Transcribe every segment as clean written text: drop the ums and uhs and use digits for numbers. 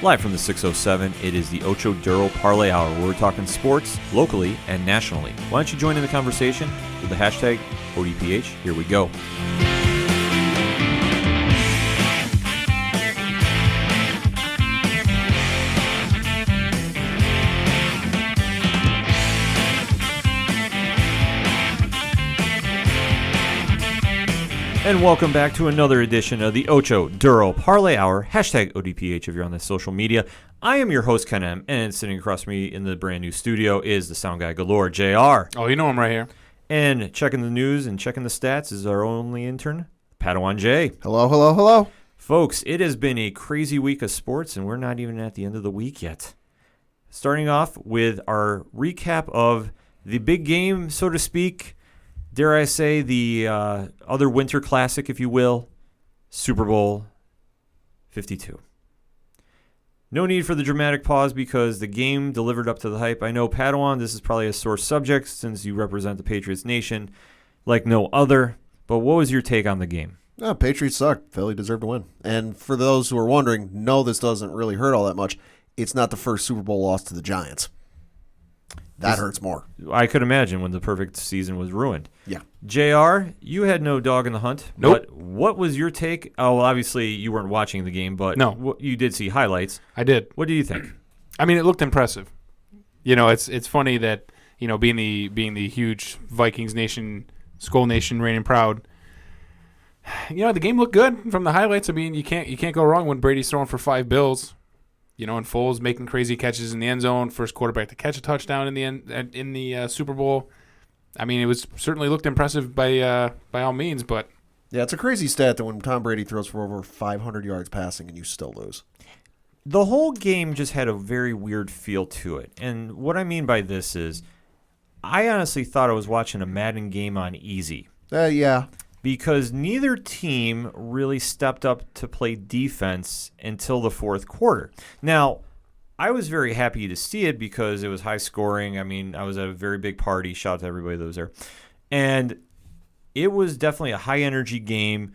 Live from the 607, it is the Ocho Duro Parlay Hour, where we're talking sports locally and nationally. Why don't you join in the conversation with the hashtag ODPH? Here we go. And welcome back to another edition of the Ocho Duro Parlay Hour, hashtag ODPH if you're on the social media. I am your host, Ken M., and sitting across from me in the brand new studio is the sound guy galore, JR. Oh, you know I'm right here. And checking the news and checking the stats is our only intern, Padawan J. Hello, hello, hello. Folks, it has been a crazy week of sports, and we're not even at the end of the week yet. Starting off with our recap of the big game, so to speak, dare I say, the other winter classic, if you will, Super Bowl 52. No need for the dramatic pause because the game delivered up to the hype. I know, Padawan, this is probably a sore subject since you represent the Patriots Nation like no other, but what was your take on the game? No, Patriots suck. Philly deserved to win. And for those who are wondering, no, this doesn't really hurt all that much. It's not the first Super Bowl loss to the Giants. That hurts more. I could imagine when the perfect season was ruined. Yeah. JR, you had no dog in the hunt. Nope. But what was your take? Oh, well, obviously you weren't watching the game, but no. You did see highlights. I did. What do you think? I mean, it looked impressive. You know, it's funny that, you know, being the huge Vikings nation, Skull Nation, reigning proud. You know, the game looked good from the highlights. I mean, you can't go wrong when Brady's throwing for 5 bills. You know, and Foles making crazy catches in the end zone, first quarterback to catch a touchdown in the Super Bowl. I mean, it was certainly looked impressive by all means, but yeah, it's a crazy stat that when Tom Brady throws for over 500 yards passing and you still lose. The whole game just had a very weird feel to it, and what I mean by this is, I honestly thought I was watching a Madden game on easy. Yeah. Because neither team really stepped up to play defense until the fourth quarter. Now, I was very happy to see it because it was high scoring. I mean, I was at a very big party. Shout out to everybody that was there. And it was definitely a high-energy game,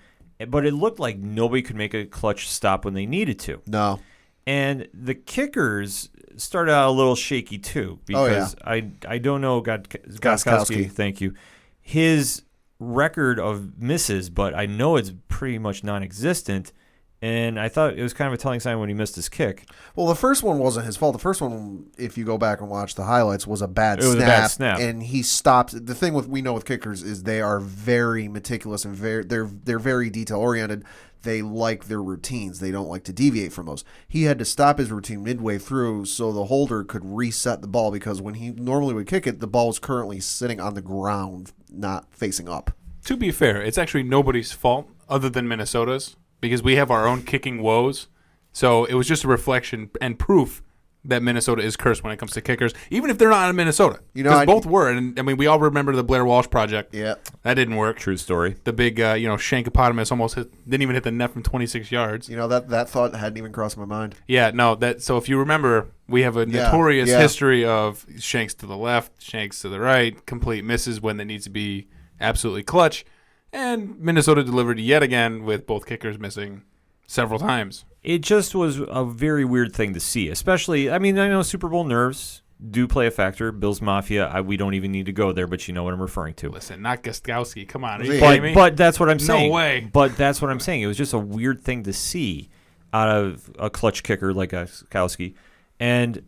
but it looked like nobody could make a clutch stop when they needed to. No. And the kickers started out a little shaky, too, because I don't know, Gostkowski, thank you, his record of misses, but I know it's pretty much non-existent, and I thought it was kind of a telling sign when he missed his kick. Well, the first one wasn't his fault. The first one, if you go back and watch the highlights, was a bad snap. It was a bad snap. And he stopped. The thing we know with kickers is they are very meticulous and they're very detail-oriented. They like their routines. They don't like to deviate from those. He had to stop his routine midway through so the holder could reset the ball because when he normally would kick it, the ball was currently sitting on the ground, not facing up. to be fair, it's actually nobody's fault other than Minnesota's because we have our own kicking woes. So it was just a reflection and proof that Minnesota is cursed when it comes to kickers, even if they're not in Minnesota. You know, both were. And I mean, we all remember the Blair Walsh project. Yeah. That didn't work. True story. The big, Shankopotamus almost didn't even hit the net from 26 yards. You know, that thought hadn't even crossed my mind. Yeah, no. So if you remember, we have a notorious history of shanks to the left, shanks to the right, complete misses when that needs to be absolutely clutch. And Minnesota delivered yet again with both kickers missing several times. It just was a very weird thing to see, especially, I mean, I know Super Bowl nerves do play a factor. Bills Mafia, we don't even need to go there, but you know what I'm referring to. Listen, not Gostkowski. Come on. Are you kidding me? But that's what I'm saying. No way. But that's what I'm saying. It was just a weird thing to see out of a clutch kicker like Gostkowski. And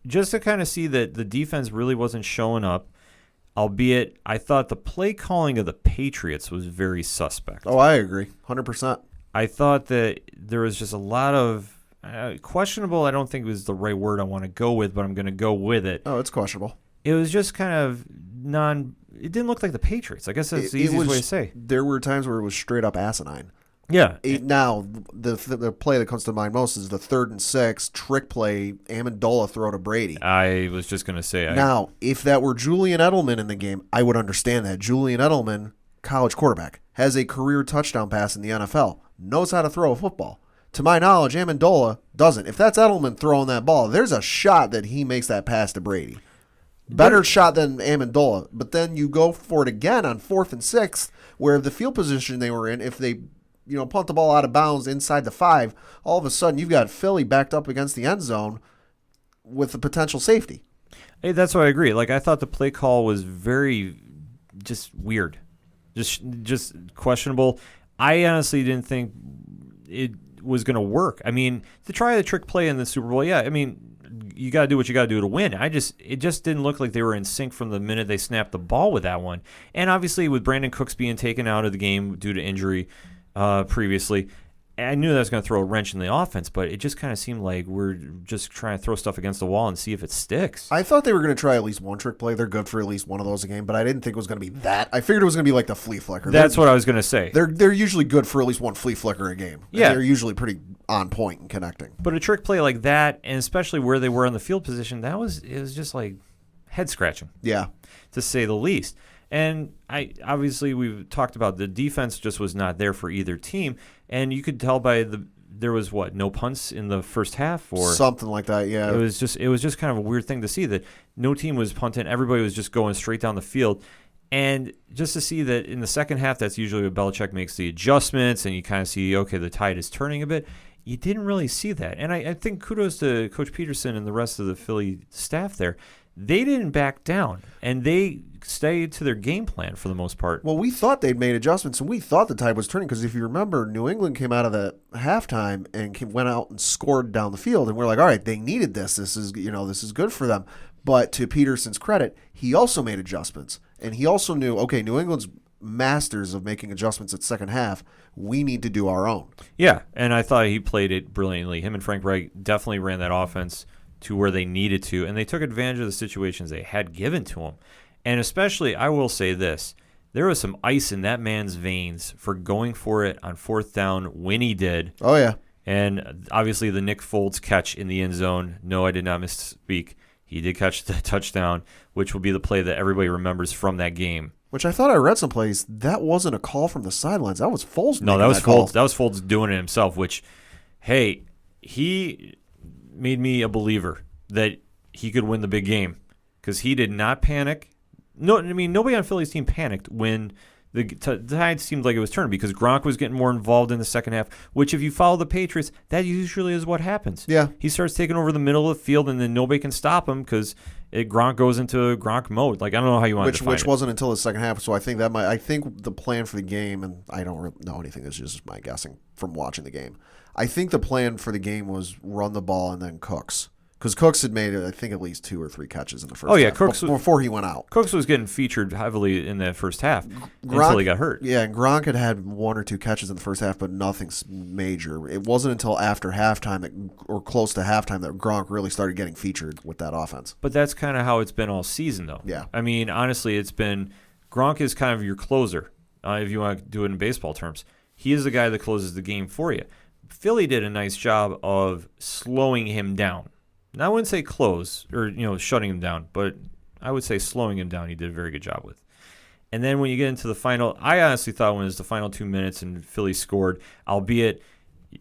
just to kind of see that the defense really wasn't showing up, albeit I thought the play calling of the Patriots was very suspect. Oh, I agree. 100%. I thought that there was just a lot of questionable. I don't think was the right word I want to go with, but I'm going to go with it. Oh, it's questionable. It was just kind of it didn't look like the Patriots. I guess that's the easiest way to say. There were times where it was straight up asinine. Yeah. Now, the play that comes to mind most is the 3rd and 6 trick play, Amendola throw to Brady. I was just going to say. Now, if that were Julian Edelman in the game, I would understand that. Julian Edelman, college quarterback, has a career touchdown pass in the NFL, knows how to throw a football. To my knowledge, Amendola doesn't. If that's Edelman throwing that ball, there's a shot that he makes that pass to Brady. Better shot than Amendola. But then you go for it again on 4th and 6, where the field position they were in, if they punt the ball out of bounds inside the 5, all of a sudden you've got Philly backed up against the end zone with a potential safety. Hey, that's what I agree. Like, I thought the play call was very just weird, just questionable. I honestly didn't think it was going to work. I mean, to try the trick play in the Super Bowl, yeah, I mean, you got to do what you got to do to win. It just didn't look like they were in sync from the minute they snapped the ball with that one. And obviously, with Brandon Cooks being taken out of the game due to injury previously, I knew that was going to throw a wrench in the offense, but it just kind of seemed like we're just trying to throw stuff against the wall and see if it sticks. I thought they were going to try at least one trick play. They're good for at least one of those a game, but I didn't think it was going to be that. I figured it was going to be like the flea flicker. That's what I was going to say. They're usually good for at least one flea flicker a game. Yeah. They're usually pretty on point and connecting. But a trick play like that, and especially where they were in the field position, it was just like head scratching. Yeah. To say the least. And we've talked about the defense just was not there for either team, and you could tell by there was no punts in the first half or something like that. Yeah, it was just kind of a weird thing to see that no team was punting, everybody was just going straight down the field, and just to see that in the second half, that's usually where Belichick makes the adjustments, and you kind of see the tide is turning a bit. You didn't really see that, and I think kudos to Coach Peterson and the rest of the Philly staff there. They didn't back down, and they stayed to their game plan for the most part. Well, we thought they'd made adjustments, and we thought the tide was turning because if you remember, New England came out of the halftime and went out and scored down the field, and we're like, all right, they needed this. This is good for them. But to Peterson's credit, he also made adjustments, and he also knew, okay, New England's masters of making adjustments at second half. We need to do our own. Yeah, and I thought he played it brilliantly. Him and Frank Reich definitely ran that offense to where they needed to, and they took advantage of the situations they had given to them. And especially, I will say this, there was some ice in that man's veins for going for it on fourth down when he did. Oh, yeah. And obviously the Nick Foles catch in the end zone. No, I did not misspeak. He did catch the touchdown, which will be the play that everybody remembers from that game. Which I thought I read someplace, that wasn't a call from the sidelines. That was Foles. No, that was Foles. That was Foles doing it himself, which, hey, he made me a believer that he could win the big game because he did not panic. No, I mean, nobody on Philly's team panicked when the tide seemed like it was turning because Gronk was getting more involved in the second half, which if you follow the Patriots, that usually is what happens. Yeah. He starts taking over the middle of the field, and then nobody can stop him because Gronk goes into Gronk mode. Like, I don't know how you want to define which it. Wasn't until the second half, so I think the plan for the game, and I don't really know anything, this is just my guessing from watching the game. I think the plan for the game was run the ball and then Cooks. Because Cooks had made, I think, at least 2 or 3 catches in the first half. Cooks before he went out. Cooks was getting featured heavily in that first half until he got hurt. Yeah, and Gronk had 1 or 2 catches in the first half, but nothing major. It wasn't until after halftime or close to halftime that Gronk really started getting featured with that offense. But that's kind of how it's been all season, though. Yeah. I mean, honestly, it's been Gronk is kind of your closer, if you want to do it in baseball terms. He is the guy that closes the game for you. Philly did a nice job of slowing him down. Now, I wouldn't say close or shutting him down, but I would say slowing him down. He did a very good job with. And then when you get into the final, I honestly thought when it was the final 2 minutes and Philly scored, albeit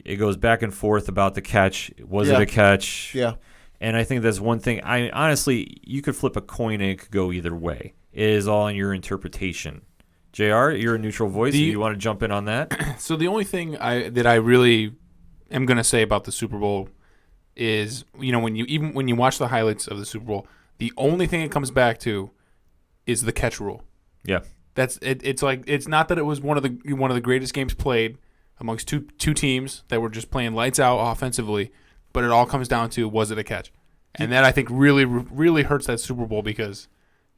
it goes back and forth about the catch. Was it a catch? Yeah. And I think that's one thing. Honestly, you could flip a coin and it could go either way. It is all in your interpretation. JR, you're a neutral voice. Do you want to jump in on that? So the only thing that I really am going to say about the Super Bowl is, when you watch the highlights of the Super Bowl, the only thing it comes back to is the catch rule. Yeah. That's it. It's like, it's not that it was one of the greatest games played amongst two teams that were just playing lights out offensively, but it all comes down to, was it a catch? And that, I think, really, really hurts that Super Bowl because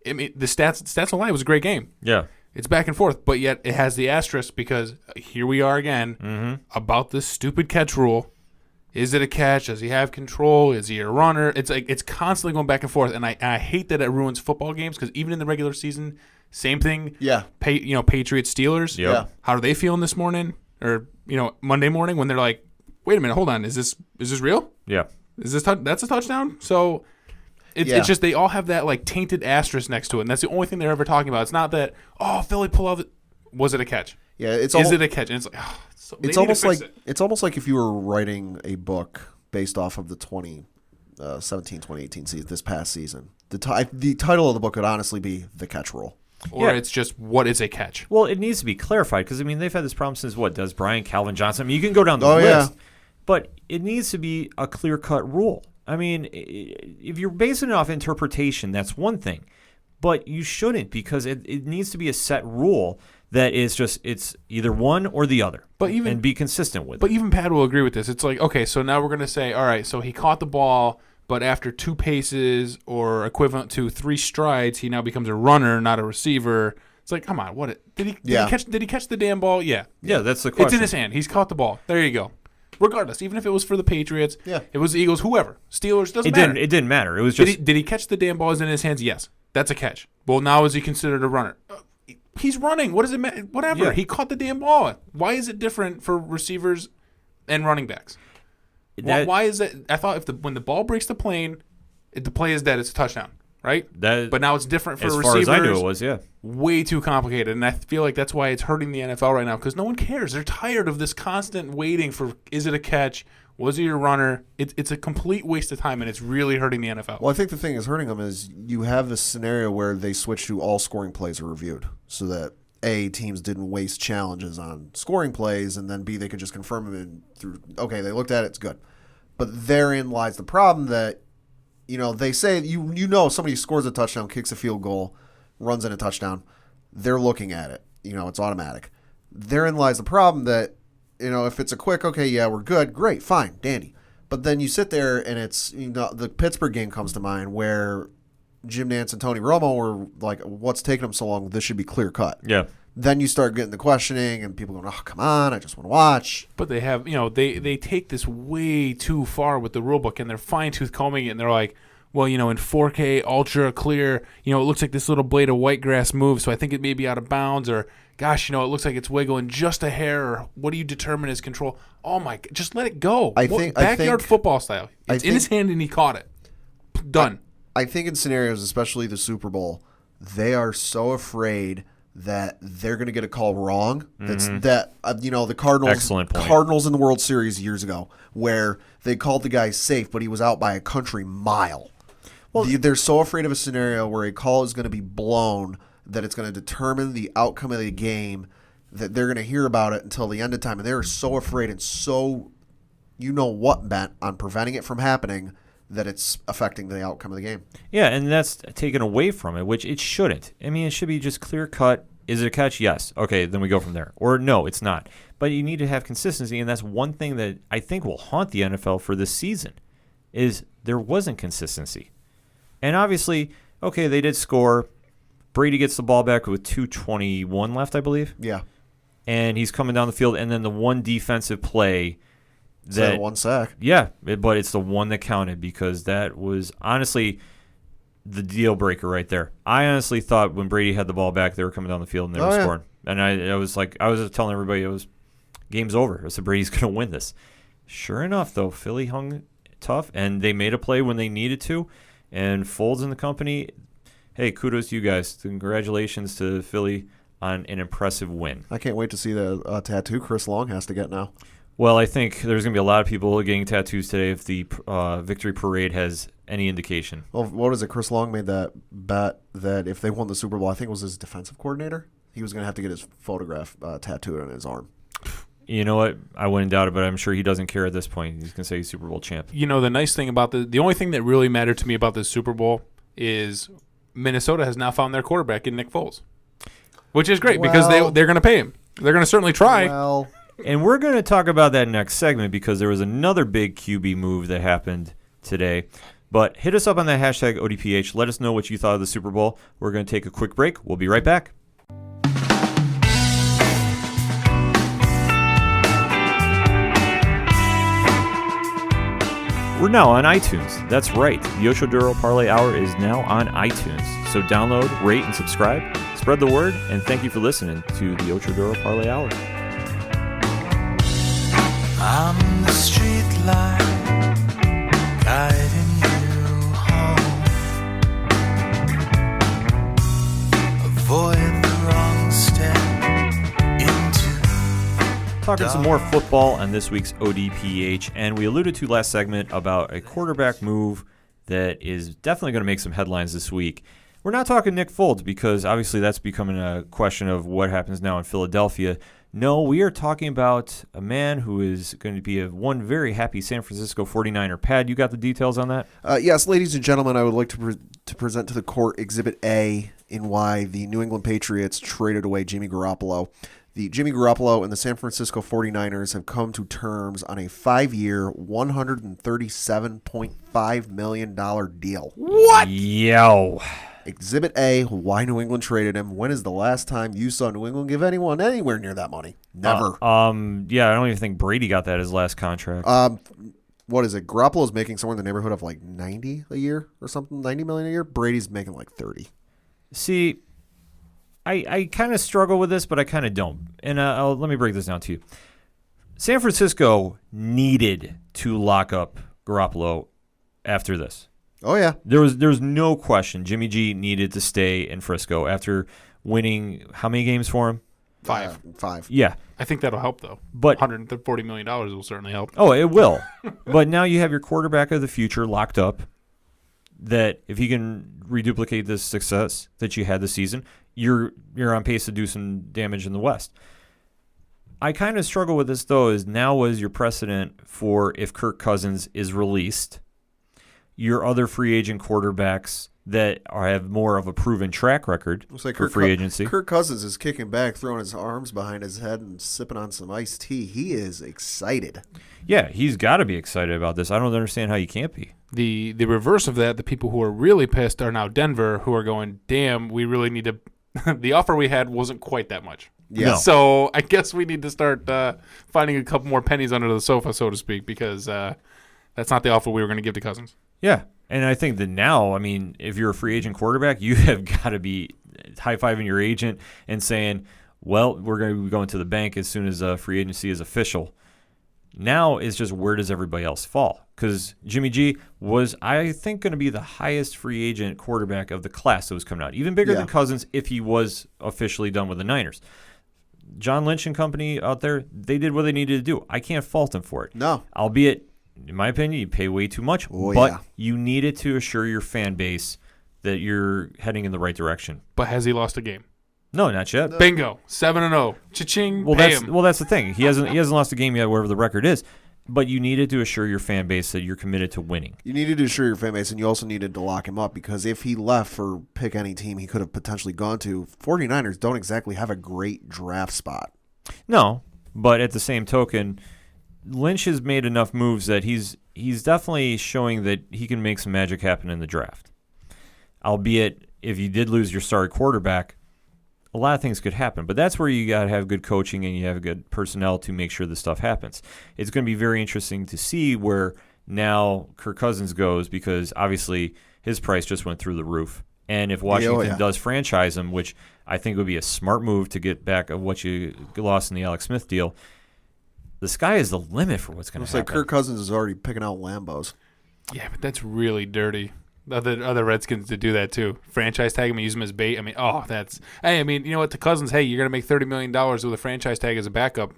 the stats don't lie. It was a great game. Yeah. It's back and forth, but yet it has the asterisk because here we are again about this stupid catch rule. Is it a catch? Does he have control? Is he a runner? It's like it's constantly going back and forth, and I hate that it ruins football games because even in the regular season, same thing. Yeah. Patriots Steelers. Yep. Yeah. How are they feeling this morning or Monday morning when they're like, wait a minute, hold on, is this real? Yeah. Is this that's a touchdown? So it's just they all have that like tainted asterisk next to it, and that's the only thing they're ever talking about. It's not that Philly pull out. Was it a catch? Yeah. Is it a catch? And it's like it's almost like if you were writing a book based off of the 2017-2018 season, this past season. The title of the book could honestly be The Catch Rule. or it's just what is a catch. Well, it needs to be clarified because, I mean, they've had this problem since what? Does Brian Calvin Johnson? I mean, you can go down the list, but it needs to be a clear-cut rule. I mean, if you're basing it off interpretation, that's one thing, but you shouldn't because it needs to be a set rule that is just it's either one or the other, and be consistent with it. But even Pat will agree with this. It's like, okay, so now we're going to say, all right, so he caught the ball, but after 2 paces or equivalent to 3 strides, he now becomes a runner, not a receiver. It's like, come on, did he catch the damn ball? Yeah. Yeah, that's the question. It's in his hand. He's caught the ball. There you go. Regardless, even if it was for the Patriots, it was the Eagles, whoever, Steelers, doesn't matter. It didn't matter. It was just did he catch the damn ball? Is in his hands? Yes, that's a catch. Well, now is he considered a runner? He's running. What does it matter? Whatever. Yeah. He caught the damn ball. Why is it different for receivers and running backs? Why is it? I thought when the ball breaks the plane, the play is dead. It's a touchdown, right? But now it's different for receivers. As far as I knew, it was, yeah. Way too complicated, and I feel like that's why it's hurting the NFL right now because no one cares. They're tired of this constant waiting for, is it a catch? Was he a runner? It's a complete waste of time, and it's really hurting the NFL. Well, I think the thing is hurting them is you have this scenario where they switch to all scoring plays are reviewed so that, A, teams didn't waste challenges on scoring plays, and then, B, they could just confirm them through, okay, they looked at it, it's good. But therein lies the problem that, they say, somebody scores a touchdown, kicks a field goal, runs in a touchdown, they're looking at it. It's automatic. Therein lies the problem that, if it's a quick, okay, yeah, we're good, great, fine, dandy. But then you sit there and it's, the Pittsburgh game comes to mind where Jim Nantz and Tony Romo were like, what's taking them so long? This should be clear cut. Yeah. Then you start getting the questioning and people going, oh, come on, I just want to watch. But they have, they take this way too far with the rule book and they're fine-tooth combing it and they're like, well, in 4K, ultra clear, it looks like this little blade of white grass moves, so I think it may be out of bounds, or, gosh, it looks like it's wiggling just a hair, or what do you determine as control? Oh, my, just let it go. Backyard football style. It's in his hand and he caught it. Done. I think in scenarios, especially the Super Bowl, they are so afraid that they're going to get a call wrong. The Cardinals in the World Series years ago, where they called the guy safe, but he was out by a country mile. Well, they're so afraid of a scenario where a call is going to be blown that it's going to determine the outcome of the game, that they're going to hear about it until the end of time. And they're so afraid and so bent on preventing it from happening that it's affecting the outcome of the game. Yeah, and that's taken away from it, which it shouldn't. I mean, it should be just clear cut. Is it a catch? Yes. Okay, then we go from there. Or no, it's not. But you need to have consistency, and that's one thing that I think will haunt the NFL for this season is there wasn't consistency. And obviously, okay, they did score. Brady gets the ball back with 2:21 left, I believe. Yeah. And he's coming down the field, and then the one defensive play that one sack. Yeah, but it's the one that counted because that was honestly the deal breaker right there. I honestly thought when Brady had the ball back, they were coming down the field and they were scoring. And I was telling everybody it was game's over. I said Brady's going to win this. Sure enough, though, Philly hung tough and they made a play when they needed to. And Foles and the company, hey, kudos to you guys. Congratulations to Philly on an impressive win. I can't wait to see the tattoo Chris Long has to get now. Well, I think there's going to be a lot of people getting tattoos today if the victory parade has any indication. Well, what is it? Chris Long made that bet that if they won the Super Bowl, I think it was his defensive coordinator, he was going to have to get his photograph tattooed on his arm. You know what? I wouldn't doubt it, but I'm sure he doesn't care at this point. He's going to say he's Super Bowl champ. The nice thing about the only thing that really mattered to me about the Super Bowl is Minnesota has now found their quarterback in Nick Foles, which is great because they're going to pay him. They're going to certainly try. Well, and we're going to talk about that next segment because there was another big QB move that happened today. But hit us up on that hashtag ODPH. Let us know what you thought of the Super Bowl. We're going to take a quick break. We'll be right back. We're now on iTunes. That's right. The Ocho Duro Parlay Hour is now on iTunes. So download, rate, and subscribe. Spread the word, and thank you for listening to the Ocho Duro Parlay Hour. I'm the street light guiding you home. Avoid the wrong step into. Talking some more football on this week's ODPH, and we alluded to last segment about a quarterback move that is definitely going to make some headlines this week. We're not talking Nick Foles because obviously that's becoming a question of what happens now in Philadelphia. No, we are talking about a man who is going to be one very happy San Francisco 49er. Pad, you got the details on that? Yes, ladies and gentlemen, I would like to present to the court Exhibit A in why the New England Patriots traded away Jimmy Garoppolo. The Jimmy Garoppolo and the San Francisco 49ers have come to terms on a 5-year, $137.5 million deal. What? Yo. Exhibit A, why New England traded him. When is the last time you saw New England give anyone anywhere near that money? Never. Yeah, I don't even think Brady got that his last contract. What is it? Garoppolo's making somewhere in the neighborhood of like 90 a year or something, 90 million a year. Brady's making like 30. See, I kind of struggle with this, but I kind of don't. And let me break this down to you. San Francisco needed to lock up Garoppolo after this. Oh, yeah. There was no question Jimmy G needed to stay in Frisco after winning how many games for him? 5. 5. Yeah. I think that'll help, though. But $140 million will certainly help. Oh, it will. But now you have your quarterback of the future locked up that if he can reduplicate this success that you had this season, you're on pace to do some damage in the West. I kind of struggle with this, though, is now was your precedent for if Kirk Cousins is released, your other free agent quarterbacks that have more of a proven track record for free agency. Kirk Cousins is kicking back, throwing his arms behind his head and sipping on some iced tea. He is excited. Yeah, he's got to be excited about this. I don't understand how you can't be. The reverse of that, the people who are really pissed are now Denver, who are going, damn, we really need to – the offer we had wasn't quite that much. Yeah. No. So I guess we need to start finding a couple more pennies under the sofa, so to speak, because that's not the offer we were going to give to Cousins. Yeah, and I think that now, I mean, if you're a free agent quarterback, you have got to be high-fiving your agent and saying, well, we're going to be going to the bank as soon as free agency is official. Now it's just where does everybody else fall? Because Jimmy G was, I think, going to be the highest free agent quarterback of the class that was coming out, even bigger than Cousins if he was officially done with the Niners. John Lynch and company out there, they did what they needed to do. I can't fault them for it. No. Albeit, in my opinion, you pay way too much, but you needed to assure your fan base that you're heading in the right direction. But has he lost a game? No, not yet. No. Bingo. 7-0. Cha-ching. Well, pay him. That's the thing. He hasn't lost a game yet, wherever the record is. But you needed to assure your fan base that you're committed to winning. You needed to assure your fan base, and you also needed to lock him up because if he left for pick any team he could have potentially gone to, 49ers don't exactly have a great draft spot. No, but at the same token, Lynch has made enough moves that he's definitely showing that he can make some magic happen in the draft. Albeit, if you did lose your star quarterback, a lot of things could happen. But that's where you got to have good coaching and you have good personnel to make sure this stuff happens. It's going to be very interesting to see where now Kirk Cousins goes because obviously his price just went through the roof. And if Washington does franchise him, which I think would be a smart move to get back of what you lost in the Alex Smith deal, the sky is the limit for what's going to happen. It's like Kirk Cousins is already picking out Lambos. Yeah, but that's really dirty. Other Redskins to do that too. Franchise tag him and use him as bait. I mean, hey, I mean, you know what? To Cousins, hey, you're going to make $30 million with a franchise tag as a backup.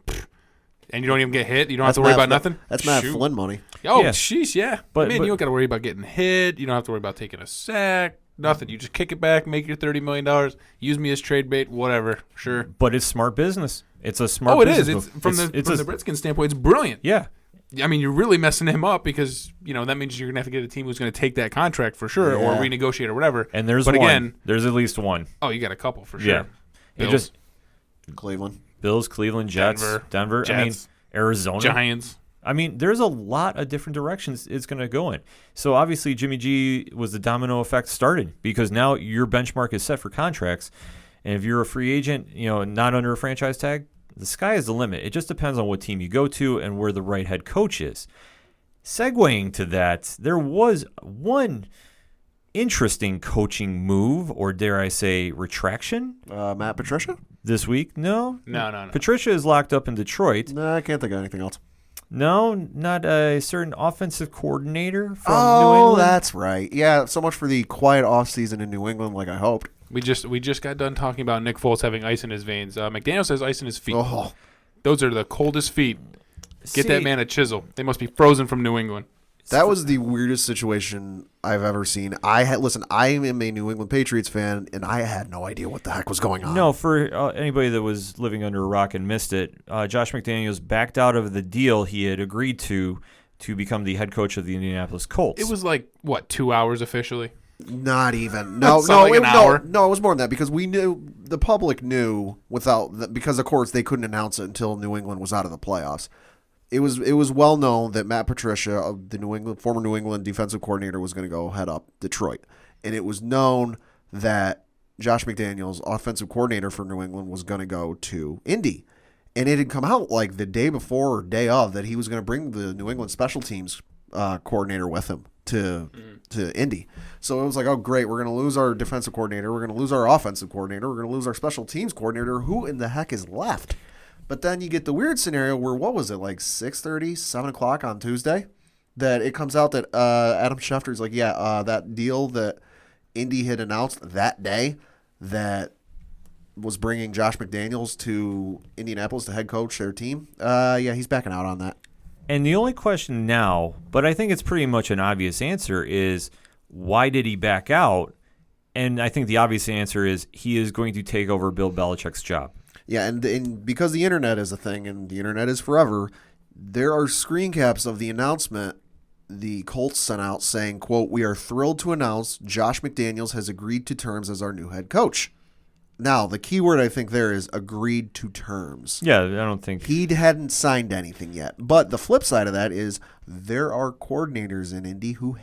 And you don't even get hit. You don't have to worry about nothing. That's Matt Flynn money. Oh, sheesh, yeah. But you don't got to worry about getting hit. You don't have to worry about taking a sack. Nothing. You just kick it back, make your $30 million, use me as trade bait, whatever. Sure. But it's smart business. It's a smart business. It is. From the Redskins standpoint, it's brilliant. Yeah. I mean, you're really messing him up because, that means you're going to have to get a team who's going to take that contract for sure or renegotiate or whatever. And there's at least one. Oh, you got a couple for sure. Yeah. Cleveland. Bills, Cleveland, Jets, Denver. Jets, I mean, Arizona. Giants. I mean, there's a lot of different directions it's going to go in. So, obviously, Jimmy G was the domino effect started because now your benchmark is set for contracts. And if you're a free agent, not under a franchise tag, the sky is the limit. It just depends on what team you go to and where the right head coach is. Segueing to that, there was one interesting coaching move, or dare I say retraction. Matt Patricia? This week? No. No. Patricia is locked up in Detroit. No, I can't think of anything else. No, not a certain offensive coordinator from New England. Oh, that's right. Yeah, so much for the quiet offseason in New England like I hoped. We just got done talking about Nick Foles having ice in his veins. McDaniel says ice in his feet. Oh. Those are the coldest feet. Get that man a chisel. They must be frozen from New England. That was the weirdest situation I've ever seen. I am a New England Patriots fan, and I had no idea what the heck was going on. No, for anybody that was living under a rock and missed it, Josh McDaniels backed out of the deal he had agreed to become the head coach of the Indianapolis Colts. It was like, what, 2 hours officially? Not even. No, An hour. No, it was more than that because we knew, the public knew because of course they couldn't announce it until New England was out of the playoffs. It was well known that Matt Patricia, the former New England defensive coordinator, was going to go head up Detroit, and it was known that Josh McDaniels, offensive coordinator for New England, was going to go to Indy, and it had come out like the day before or day of that he was going to bring the New England special teams coordinator with him to Indy. So it was like, oh great, we're going to lose our defensive coordinator, we're going to lose our offensive coordinator, we're going to lose our special teams coordinator. Who in the heck is left? But then you get the weird scenario where, what was it, like 6:30, 7 o'clock on Tuesday, that it comes out that Adam Schefter's like, that deal that Indy had announced that day that was bringing Josh McDaniels to Indianapolis to head coach their team, he's backing out on that. And the only question now, but I think it's pretty much an obvious answer, is why did he back out? And I think the obvious answer is he is going to take over Bill Belichick's job. Yeah, and because the internet is a thing and the internet is forever, there are screen caps of the announcement the Colts sent out saying, quote, "We are thrilled to announce Josh McDaniels has agreed to terms as our new head coach." Now, the key word I think there is agreed to terms. Yeah, I don't think he hadn't signed anything yet. But the flip side of that is there are coordinators in Indy who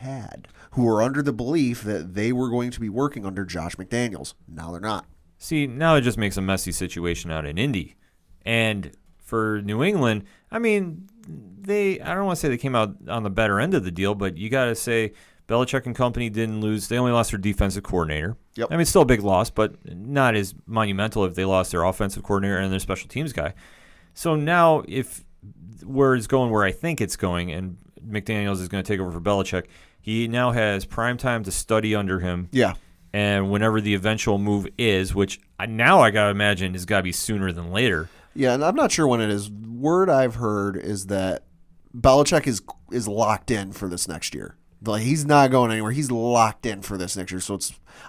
were under the belief that they were going to be working under Josh McDaniels. Now they're not. See, now it just makes a messy situation out in Indy. And for New England, I mean, I don't want to say they came out on the better end of the deal, but you got to say Belichick and company didn't lose. They only lost their defensive coordinator. Yep. I mean, it's still a big loss, but not as monumental if they lost their offensive coordinator and their special teams guy. So now if where it's going where I think it's going and McDaniels is going to take over for Belichick, he now has prime time to study under him. Yeah. And whenever the eventual move is, which now I got to imagine has got to be sooner than later. Yeah, and I'm not sure when it is. Word I've heard is that Belichick is locked in for this next year. Like, he's not going anywhere. He's locked in for this next year. So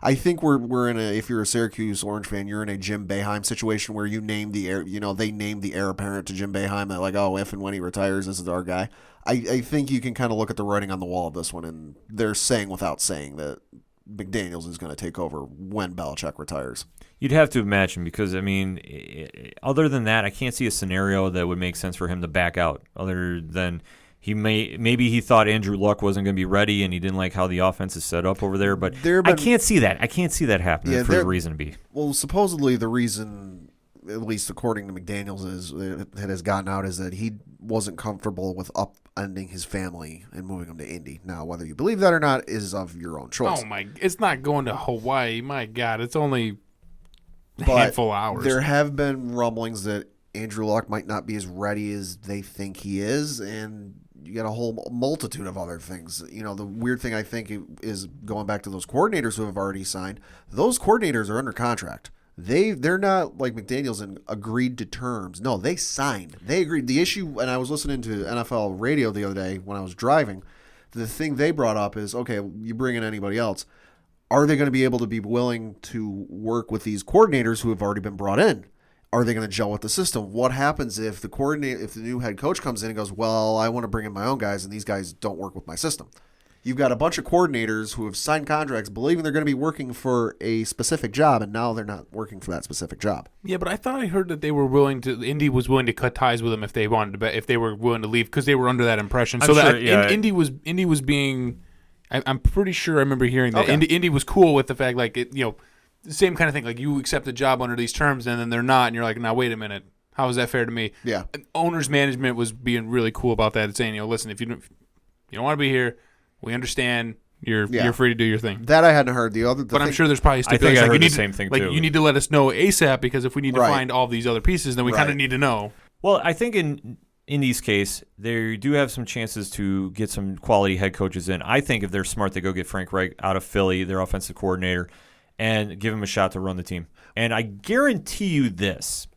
I think we're in a, if you're a Syracuse Orange fan, you're in a Jim Boeheim situation where you name the heir, they named the heir apparent to Jim Boeheim that, like, oh, if and when he retires, this is our guy. I think you can kind of look at the writing on the wall of this one, and they're saying without saying that McDaniels is going to take over when Belichick retires. You'd have to imagine because, I mean, other than that, I can't see a scenario that would make sense for him to back out other than maybe he thought Andrew Luck wasn't going to be ready and he didn't like how the offense is set up over there, but I can't see that. I can't see that happening for a reason to be. Well, supposedly the reason, at least according to McDaniels, that has gotten out is that he wasn't comfortable with upending his family and moving him to Indy. Now, whether you believe that or not is of your own choice. Oh, my. It's not going to Hawaii. My God, it's only a handful of hours. There have been rumblings that Andrew Luck might not be as ready as they think he is, and you got a whole multitude of other things. The weird thing I think is going back to those coordinators who have already signed. Those coordinators are under contract. They're not like McDaniels and agreed to terms. No, they signed. They agreed. The issue, and I was listening to NFL radio the other day when I was driving, the thing they brought up is, okay, you bring in anybody else. Are they going to be able to be willing to work with these coordinators who have already been brought in? Are they going to gel with the system? What happens if the new head coach comes in and goes, well, I want to bring in my own guys, and these guys don't work with my system? You've got a bunch of coordinators who have signed contracts believing they're going to be working for a specific job, and now they're not working for that specific job. Yeah, but I thought I heard that they were Indy was willing to cut ties with them if they wanted to, if they were willing to leave because they were under that impression. Indy was being, I'm pretty sure I remember hearing that Indy was cool with the fact, like, the same kind of thing, like you accept a job under these terms and then they're not, and you're like, now wait a minute, how is that fair to me? Yeah. Owners management was being really cool about that, saying, listen, if you don't want to be here, we understand. You're free to do your thing. That I hadn't heard. I'm sure there's probably stipulations. I think I heard the same thing too. You need to let us know ASAP because if we need to find all these other pieces, then we kind of need to know. Well, I think in Indy's case, they do have some chances to get some quality head coaches in. I think if they're smart, they go get Frank Reich out of Philly, their offensive coordinator, and give him a shot to run the team. And I guarantee you this,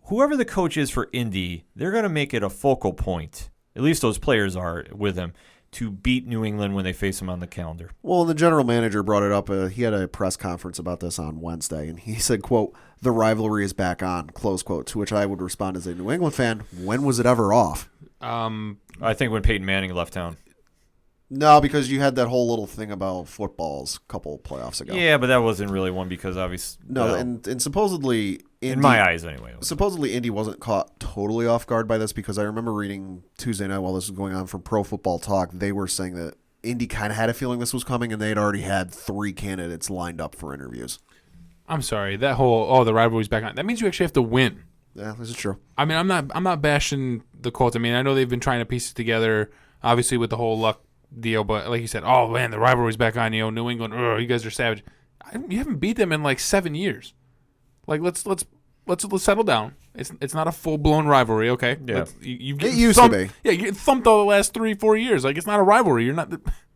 whoever the coach is for Indy, they're going to make it a focal point, at least those players are with him, to beat New England when they face them on the calendar. Well, the general manager brought it up. He had a press conference about this on Wednesday, and he said, quote, "The rivalry is back on," close quote, to which I would respond as a New England fan, when was it ever off? I think when Peyton Manning left town. No, because you had that whole little thing about footballs a couple playoffs ago. Yeah, but that wasn't really one because obviously... No, and supposedly... in my eyes, anyway. Supposedly, Indy wasn't caught totally off guard by this because I remember reading Tuesday night while this was going on from Pro Football Talk, they were saying that Indy kind of had a feeling this was coming, and they had already had 3 candidates lined up for interviews. I'm sorry. That whole, the rivalry's back on. That means you actually have to win. Yeah, this is true. I mean, I'm not bashing the Colts. I mean, I know they've been trying to piece it together, obviously with the whole luck deal, but like you said, oh man, the rivalry's back on. New England, you guys are savage. You haven't beat them in like 7 years. Like let's settle down. It's not a full blown rivalry, okay? Yeah, it used to be. Yeah, you get thumped all the last 3-4 years. Like it's not a rivalry. You're not.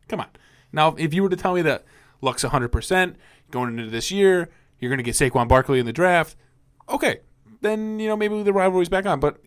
Come on. Now, if you were to tell me that Luck's 100% going into this year, you're going to get Saquon Barkley in the draft, okay, then maybe the rivalry's back on. But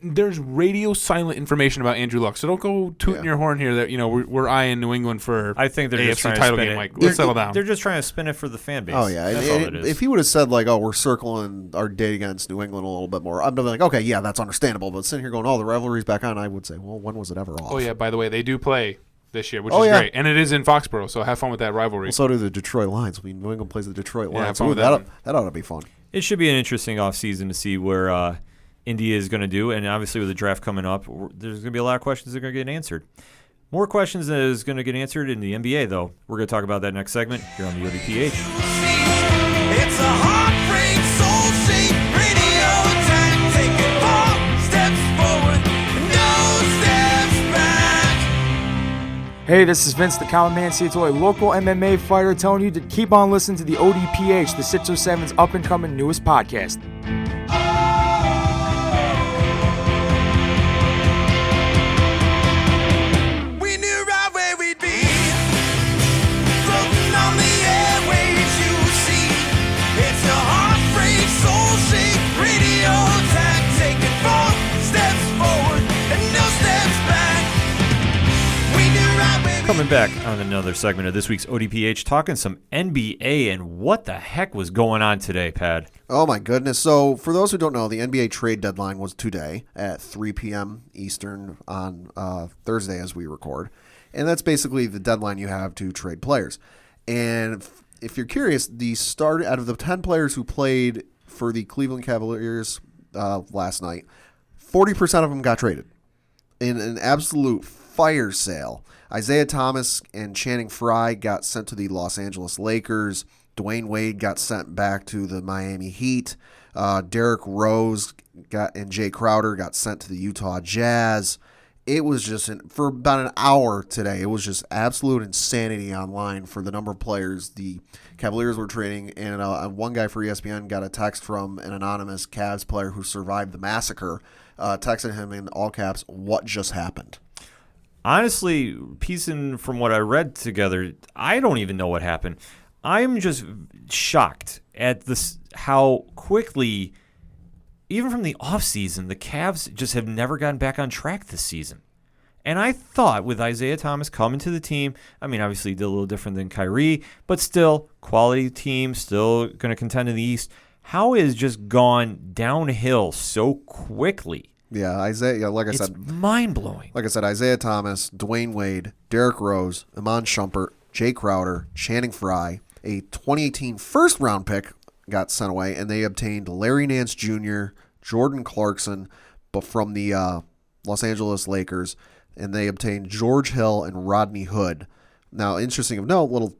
there's radio silent information about Andrew Luck, so don't go tooting your horn here that we're eyeing New England for. I think they're AFC just trying to title spin game. it. Like, let's settle down. They're just trying to spin it for the fan base. Oh yeah, that's all it is. If he would have said like, "Oh, we're circling our date against New England a little bit more," I'm like, "Okay, yeah, that's understandable." But sitting here going, "Oh, the rivalry's back on," I would say, "Well, when was it ever off?" Oh yeah, by the way, they do play this year, which is great, and it is in Foxborough, so have fun with that rivalry. Well, so do the Detroit Lions. I mean, New England plays the Detroit Yeah, Lions. have fun with That ought to be fun. It should be an interesting offseason to see where India is going to do, and obviously with the draft coming up, there's going to be a lot of questions that are going to get answered. More questions that is going to get answered in the NBA, though. We're going to talk about that next segment here on the ODPH. It's a heartbreak, soul-shaped radio attack. Taking 4 steps forward, no steps back. Hey, this is Vince the Common Man Ciatoy, local MMA fighter, telling you to keep on listening to the ODPH, the 607's up-and-coming newest podcast. We knew right where we'd be, floating on the airwaves, you see. It's a heartbreak, soul-shaped radio attack. Taking 4 steps forward and no steps back. We knew right where we'd Coming back on another segment of this week's ODPH, talking some NBA and what the heck was going on today, Pad? Oh my goodness. So for those who don't know, the NBA trade deadline was today at 3 p.m. Eastern on Thursday as we record. And that's basically the deadline you have to trade players. And if you're curious, out of the 10 players who played for the Cleveland Cavaliers last night, 40% of them got traded in an absolute fire sale. Isaiah Thomas and Channing Frye got sent to the Los Angeles Lakers. Dwayne Wade got sent back to the Miami Heat. Derrick Rose and Jay Crowder got sent to the Utah Jazz. It was just, for about an hour today, it was just absolute insanity online for the number of players the Cavaliers were trading. And one guy for ESPN got a text from an anonymous Cavs player who survived the massacre, texting him in all caps, "What just happened?" Honestly, piecing from what I read together, I don't even know what happened. I'm just shocked at how quickly, even from the offseason, the Cavs just have never gotten back on track this season. And I thought with Isaiah Thomas coming to the team, I mean, obviously he did a little different than Kyrie, but still, quality team, still going to contend in the East. How has just gone downhill so quickly? Yeah, Isaiah, like I It's said, mind-blowing. Like I said, Isaiah Thomas, Dwayne Wade, Derrick Rose, Iman Shumpert, Jay Crowder, Channing Frye, a 2018 first-round pick got sent away, and they obtained Larry Nance Jr., Jordan Clarkson, but from the Los Angeles Lakers, and they obtained George Hill and Rodney Hood. Now, interesting of note, little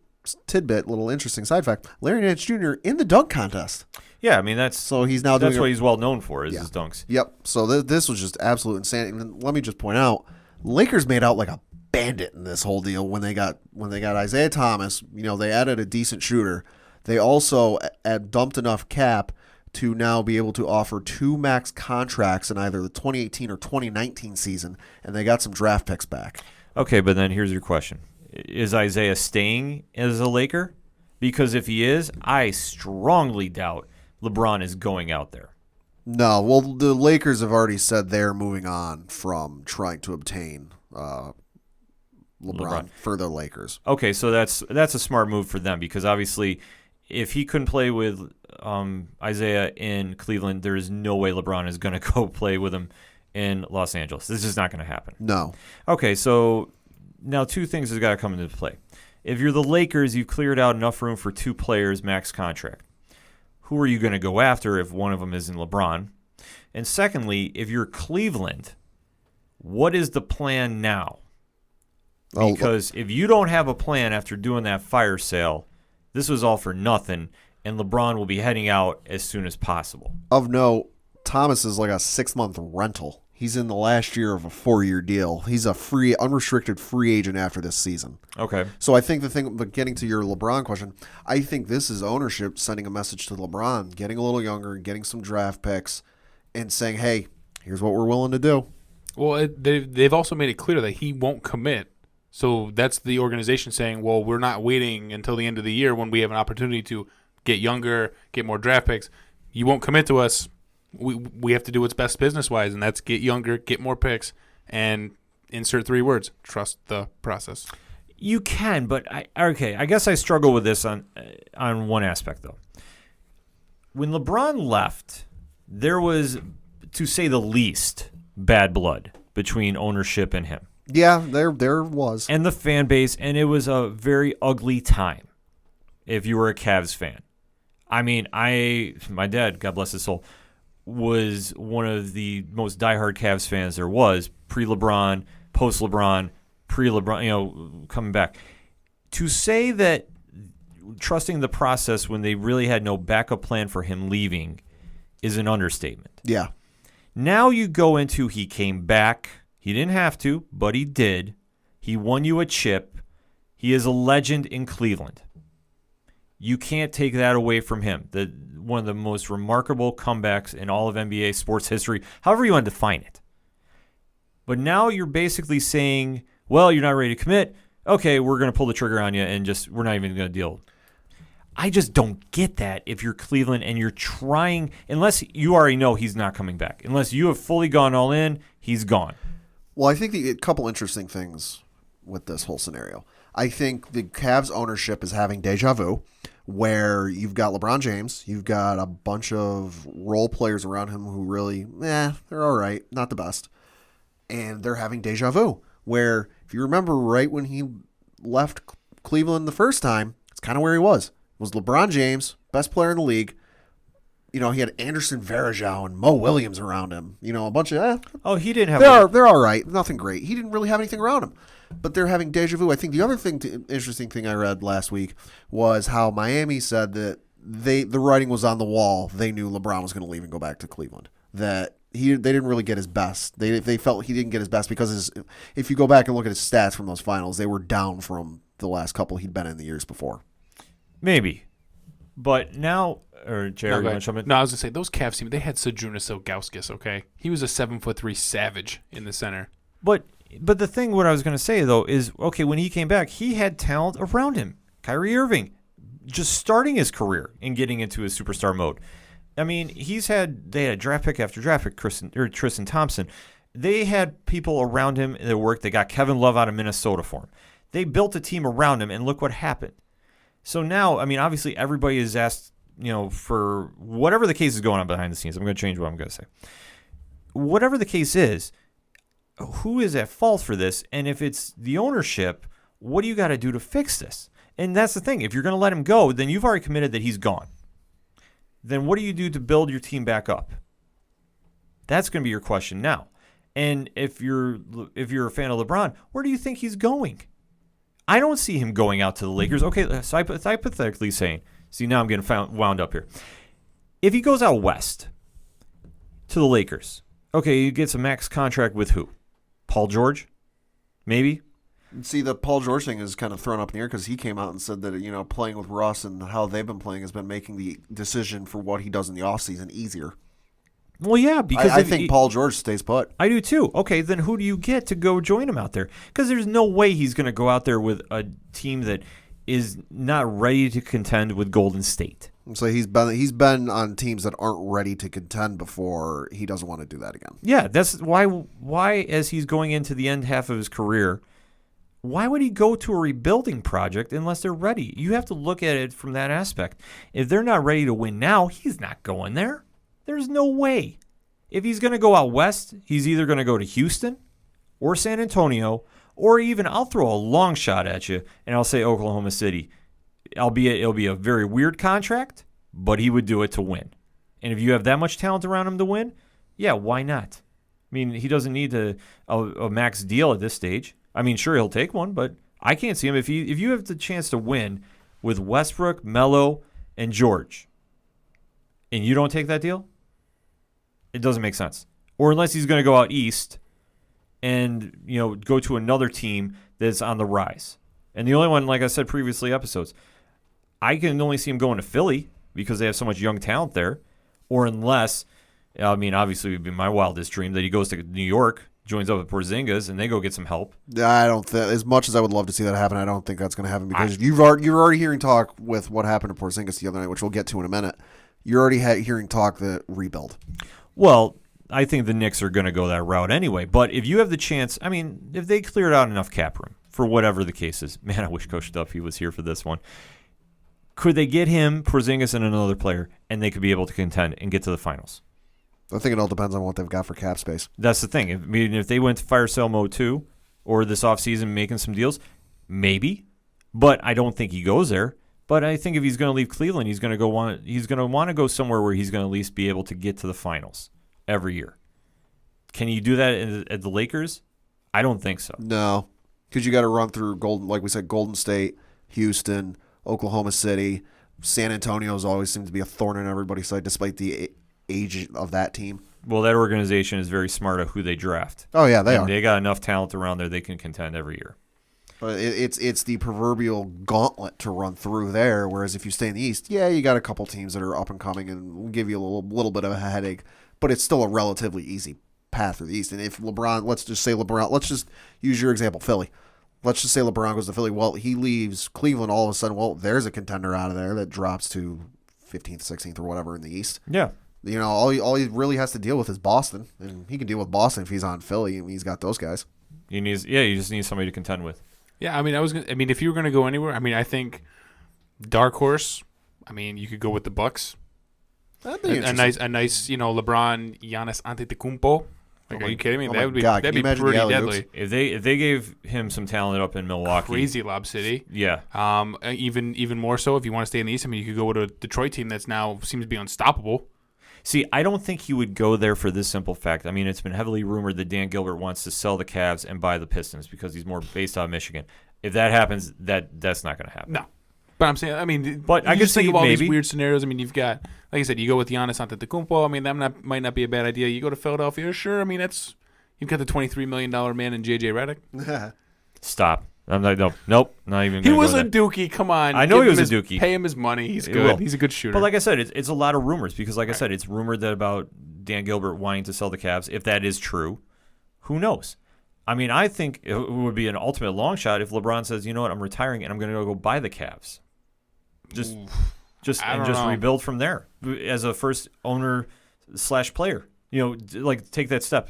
tidbit, little interesting side fact, Larry Nance Jr. in the dunk contest. Yeah, I mean, that's what he's well known for is his dunks. Yep. So this was just absolute insanity. And let me just point out, Lakers made out like a bandit in this whole deal when they got Isaiah Thomas. They added a decent shooter. They also dumped enough cap to now be able to offer 2 max contracts in either the 2018 or 2019 season, and they got some draft picks back. Okay, but then here's your question. Is Isaiah staying as a Laker? Because if he is, I strongly doubt LeBron is going out there. No, well, the Lakers have already said they're moving on from trying to obtain LeBron. For the Lakers. Okay, so that's a smart move for them because obviously if he couldn't play with Isaiah in Cleveland, there is no way LeBron is going to go play with him in Los Angeles. This is just not going to happen. No. Okay, so now two things have got to come into play. If you're the Lakers, you've cleared out enough room for 2 players max contract. Who are you going to go after if one of them isn't LeBron? And secondly, if you're Cleveland, what is the plan now? Because if you don't have a plan after doing that fire sale, this was all for nothing, and LeBron will be heading out as soon as possible. Of note, Thomas is like a 6-month rental. He's in the last year of a 4-year deal. He's a unrestricted free agent after this season. Okay. So I think but getting to your LeBron question, I think this is ownership sending a message to LeBron, getting a little younger, getting some draft picks, and saying, hey, here's what we're willing to do. Well, they've also made it clear that he won't commit. So that's the organization saying, well, we're not waiting until the end of the year when we have an opportunity to get younger, get more draft picks. You won't commit to us. We have to do what's best business-wise, and that's get younger, get more picks, and insert 3 words, trust the process. You can, but I guess I struggle with this on one aspect, though. When LeBron left, there was, to say the least, bad blood between ownership and him. Yeah, there was. And the fan base, and it was a very ugly time if you were a Cavs fan. I mean, my dad, God bless his soul, was one of the most diehard Cavs fans there was, pre-LeBron, post-LeBron, pre-LeBron, coming back. To say that trusting the process when they really had no backup plan for him leaving is an understatement. Yeah. Now you go into he came back. He didn't have to, but he did. He won you a chip. He is a legend in Cleveland. You can't take that away from him. One of the most remarkable comebacks in all of NBA sports history, however you want to define it. But now you're basically saying, well, you're not ready to commit. Okay, we're going to pull the trigger on you and we're not even going to deal. I just don't get that if you're Cleveland and you're trying, unless you already know he's not coming back. Unless you have fully gone all in, he's gone. Well, I think a couple interesting things with this whole scenario. I think the Cavs ownership is having deja vu, where you've got LeBron James, you've got a bunch of role players around him who really, they're all right, not the best. And they're having deja vu, where if you remember right when he left Cleveland the first time, it's kind of where he was. It was LeBron James, best player in the league. He had Anderson Varejao and Mo Williams around him. A bunch of, he didn't have... They're all right. Nothing great. He didn't really have anything around him. But they're having deja vu. I think the other interesting thing I read last week was how Miami said that the writing was on the wall. They knew LeBron was going to leave and go back to Cleveland. That they didn't really get his best. They felt he didn't get his best because if you go back and look at his stats from those finals, they were down from the last couple he'd been in the years before. Maybe. But now... Or Jerry, you want to jump in? No, I was going to say, those Cavs team, they had Sajunas Ilgauskas, okay? He was a 7'3" savage in the center. But the thing, what I was going to say, though, is, okay, when he came back, he had talent around him. Kyrie Irving, just starting his career and getting into his superstar mode. I mean, they had draft pick after draft pick, Tristan Thompson. They had people around him that worked. They got Kevin Love out of Minnesota for him. They built a team around him, and look what happened. So now, I mean, obviously everybody is asked, for whatever the case is going on behind the scenes. I'm going to change what I'm going to say. Whatever the case is, who is at fault for this? And if it's the ownership, what do you got to do to fix this? And that's the thing. If you're going to let him go, then you've already committed that he's gone. Then what do you do to build your team back up? That's going to be your question now. And if you're a fan of LeBron, where do you think he's going? I don't see him going out to the Lakers. Okay, so hypothetically saying, see, now I'm getting wound up here. If he goes out west to the Lakers, okay, he gets a max contract with who? Paul George? Maybe? See, the Paul George thing is kind of thrown up in the air because he came out and said that, playing with Russ and how they've been playing has been making the decision for what he does in the offseason easier. Well, yeah, because I think Paul George stays put. I do too. Okay, then who do you get to go join him out there? Because there's no way he's going to go out there with a team that is not ready to contend with Golden State. So he's been on teams that aren't ready to contend before. He doesn't want to do that again. Yeah, that's why as he's going into the end half of his career, why would he go to a rebuilding project unless they're ready? You have to look at it from that aspect. If they're not ready to win now, he's not going there. There's no way. If he's going to go out west, he's either going to go to Houston or San Antonio, or even I'll throw a long shot at you and I'll say Oklahoma City. Albeit it'll be a very weird contract, but he would do it to win. And if you have that much talent around him to win, yeah, why not? I mean, he doesn't need a max deal at this stage. I mean, sure, he'll take one, but I can't see him. If you have the chance to win with Westbrook, Melo, and George, and you don't take that deal, it doesn't make sense. Or unless he's going to go out east and go to another team that's on the rise. And the only one, like I said previously episodes, I can only see him going to Philly because they have so much young talent there. Or unless, I mean, obviously it would be my wildest dream that he goes to New York, joins up with Porzingis, and they go get some help. I don't think, as much as I would love to see that happen, I don't think that's going to happen because you're already hearing talk with what happened to Porzingis the other night, which we'll get to in a minute. You're already hearing talk that rebuild. Well, I think the Knicks are going to go that route anyway. But if you have the chance, I mean, if they cleared out enough cap room for whatever the case is, man, I wish Coach Duffy was here for this one. Could they get him, Porzingis, and another player, and they could be able to contend and get to the finals? I think it all depends on what they've got for cap space. That's the thing. If they went to fire sale mode 2 or this offseason making some deals, maybe. But I don't think he goes there. But I think if he's going to leave Cleveland, he's going to want to go somewhere where he's going to at least be able to get to the finals every year. Can you do that at the Lakers? I don't think so. No, because you got to run through Golden State, Houston, Oklahoma City, San Antonio's always seems to be a thorn in everybody's side, despite the age of that team. Well, that organization is very smart of who they draft. Oh yeah, they are. They got enough talent around there; they can contend every year. But it's the proverbial gauntlet to run through there. Whereas if you stay in the East, yeah, you got a couple teams that are up and coming and will give you a little bit of a headache. But it's still a relatively easy path through the East. And if LeBron, let's just use your example, Philly. Let's just say LeBron goes to Philly. Well, he leaves Cleveland all of a sudden. Well, there's a contender out of there that drops to 15th, 16th, or whatever in the East. Yeah. All he really has to deal with is Boston. And he can deal with Boston if he's on Philly. And he's got those guys. You just need somebody to contend with. Yeah, I mean, if you were going to go anywhere, I mean, I think dark horse. I mean, you could go with the Bucks. That'd be a nice, LeBron, Giannis Antetokounmpo. Like, are you kidding me? That'd be pretty deadly. If they gave him some talent up in Milwaukee, crazy Lob City. Yeah. Even more so if you want to stay in the East. I mean, you could go with a Detroit team that's now seems to be unstoppable. See, I don't think he would go there for this simple fact. I mean, it's been heavily rumored that Dan Gilbert wants to sell the Cavs and buy the Pistons because he's more based out of Michigan. If that happens, that's not going to happen. No. But I'm saying, I mean, but I can think of all maybe these weird scenarios. I mean, you've got, like I said, you go with Giannis Antetokounmpo. I mean, that might not be a bad idea. You go to Philadelphia, sure. I mean, you've got the $23 million man in J.J. Redick. Stop. I'm like, nope, not even. He was a dookie. Come on. I know he was a dookie. Pay him his money. He's good. He's a good shooter. But like I said, it's a lot of rumors because, like I said, it's rumored that about Dan Gilbert wanting to sell the Cavs. If that is true, who knows? I mean, I think it would be an ultimate long shot if LeBron says, you know what, I'm retiring and I'm going to go buy the Cavs. Just rebuild from there as a first owner / player. Like take that step.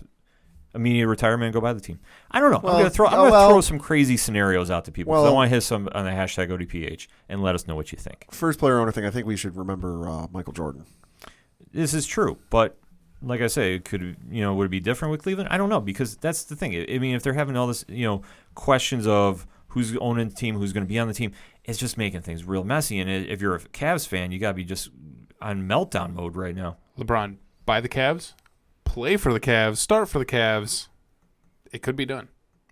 Immediate retirement and go buy the team. I don't know. Well, I'm going to throw some crazy scenarios out to people. Well, I want to hit some on the hashtag ODPH and let us know what you think. First player owner thing, I think we should remember Michael Jordan. This is true, but like I say, would it be different with Cleveland? I don't know because that's the thing. I mean, if they're having all this, questions of who's owning the team, who's going to be on the team, it's just making things real messy. And if you're a Cavs fan, you got to be just on meltdown mode right now. LeBron, buy the Cavs. Play for the Cavs, start for the Cavs. It could be done.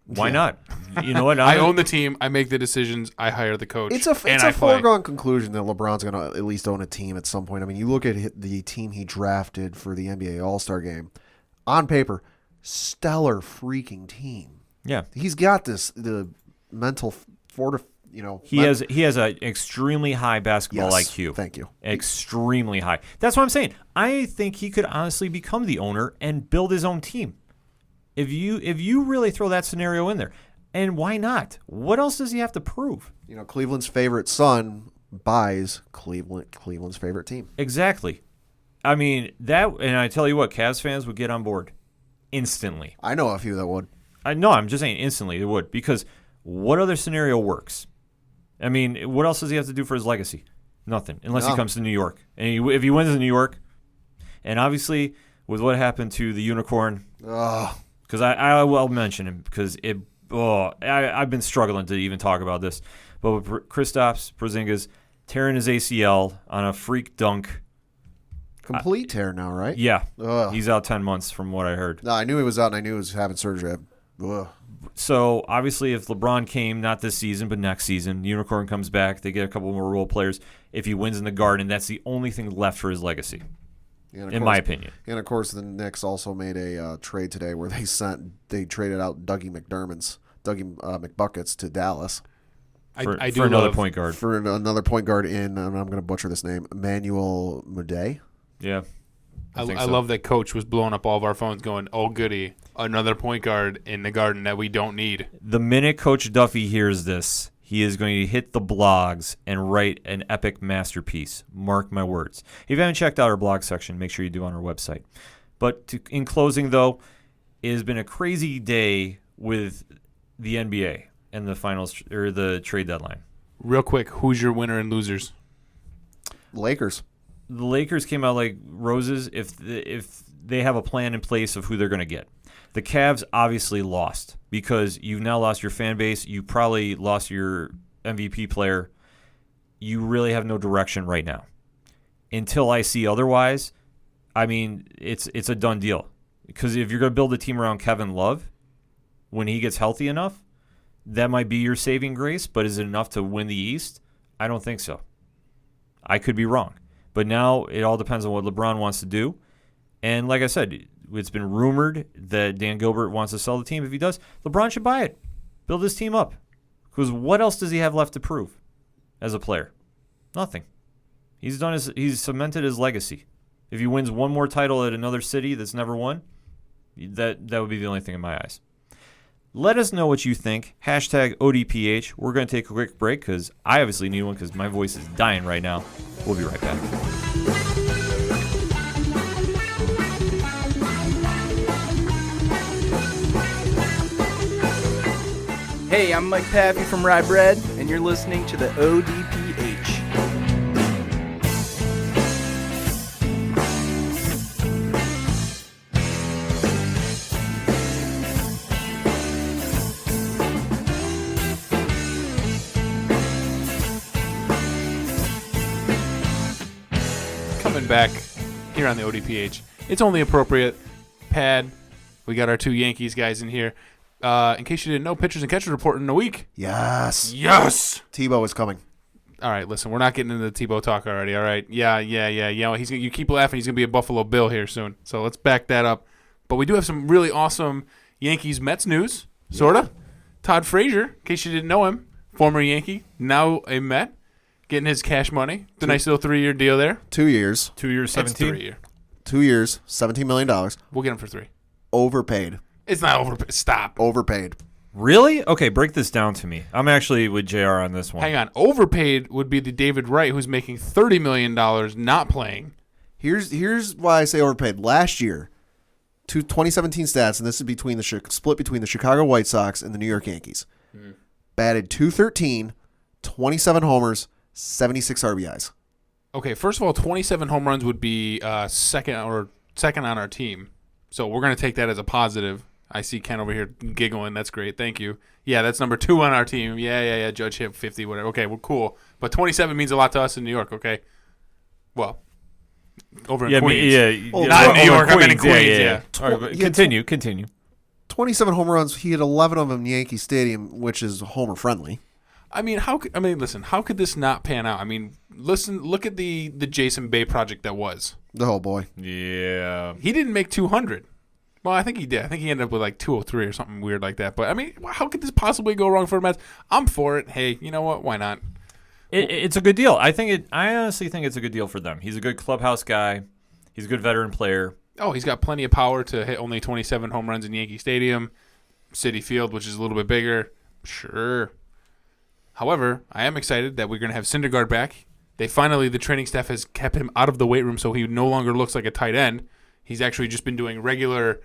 Why not? You know what? I own the team. I make the decisions. I hire the coach. It's a foregone conclusion that LeBron's going to at least own a team at some point. I mean, you look at the team he drafted for the NBA All-Star game. On paper, stellar freaking team. Yeah. He's got the mental He has an extremely high basketball IQ. Thank you. Extremely high. That's what I'm saying. I think he could honestly become the owner and build his own team. If you really throw that scenario in there, and why not? What else does he have to prove? Cleveland's favorite son buys Cleveland's favorite team. Exactly. I mean and I tell you what, Cavs fans would get on board instantly. I know a few that would. I'm just saying instantly they would because What other scenario works? I mean, what else does he have to do for his legacy? Nothing, unless he comes to New York. And if he wins in New York, and obviously with what happened to the Unicorn, because I will mention him because I've been struggling to even talk about this. But with Kristaps Porzingis tearing his ACL on a freak dunk. Complete tear now, right? Yeah. Ugh. He's out 10 months from what I heard. No, I knew he was out, and I knew he was having surgery. Ugh. So, obviously, if LeBron came, not this season, but next season, Unicorn comes back, they get a couple more role players. If he wins in the Garden, that's the only thing left for his legacy, my opinion. And, of course, the Knicks also made a trade today where they traded out Dougie McBuckets to Dallas. For another point guard. For another point guard and I'm going to butcher this name, Emmanuel Mudiay. Yeah. I love that Coach was blowing up all of our phones going, oh, goody, another point guard in the Garden that we don't need. The minute Coach Duffy hears this, he is going to hit the blogs and write an epic masterpiece. Mark my words. If you haven't checked out our blog section, make sure you do on our website. But in closing, though, it has been a crazy day with the NBA and the finals or the trade deadline. Real quick, who's your winner and losers? Lakers. The Lakers came out like roses if they have a plan in place of who they're going to get. The Cavs obviously lost because you've now lost your fan base. You probably lost your MVP player. You really have no direction right now. Until I see otherwise, I mean, it's a done deal. Because if you're going to build a team around Kevin Love, when he gets healthy enough, that might be your saving grace. But is it enough to win the East? I don't think so. I could be wrong. But now it all depends on what LeBron wants to do. And like I said, it's been rumored that Dan Gilbert wants to sell the team. If he does, LeBron should buy it. Build his team up. Because what else does he have left to prove as a player? Nothing. He's cemented his legacy. If he wins one more title at another city that's never won, that would be the only thing in my eyes. Let us know what you think. Hashtag ODPH. We're going to take a quick break because I obviously need one because my voice is dying right now. We'll be right back. Hey, I'm Mike Paffey from Rye Bread, and you're listening to the ODPH. Coming back here on the ODPH. It's only appropriate. Pad, we got our two Yankees guys in here. In case you didn't know, pitchers and catchers report in a week. Yes. Yes. Tebow is coming. All right, listen, we're not getting into the Tebow talk already, all right? Yeah. You know, you keep laughing, he's going to be a Buffalo Bill here soon. So let's back that up. But we do have some really awesome Yankees-Mets news, sort of. Todd Frazier, in case you didn't know him, former Yankee, now a Met, getting his cash money. It's a nice little 3-year deal there. 2 years. 2 years, 17? 3 year. 2 years, $17 million. We'll get him for 3. Overpaid. It's not overpaid. Stop. Overpaid. Really? Okay, break this down to me. I'm actually with JR on this one. Hang on. Overpaid would be the David Wright, who's making $30 million not playing. Here's why I say overpaid. Last year, 2017 stats, and this is split between the Chicago White Sox and the New York Yankees. Batted .213, 27 homers, 76 RBIs. Okay, first of all, 27 home runs would be second on our team. So we're going to take that as a positive. I see Ken over here giggling. That's great. Thank you. Yeah, that's number 2 on our team. Yeah. Judge hit 50, whatever. Okay, well, cool. But 27 means a lot to us in New York, okay? Well, over in Queens. Not in New York. I'm in Queens, yeah. All right, but continue. 27 home runs. He had 11 of them in Yankee Stadium, which is homer friendly. Listen, how could this not pan out? I mean, look at the Jason Bay project that was. Oh, boy. Yeah. He didn't make 200. Well, I think he did. I think he ended up with like 203 or something weird like that. But, I mean, how could this possibly go wrong for the Mets? I'm for it. Hey, you know what? Why not? It's a good deal. I honestly think it's a good deal for them. He's a good clubhouse guy. He's a good veteran player. Oh, he's got plenty of power to hit only 27 home runs in Yankee Stadium. Citi Field, which is a little bit bigger. Sure. However, I am excited that we're going to have Syndergaard back. The training staff has kept him out of the weight room so he no longer looks like a tight end. He's actually just been doing regular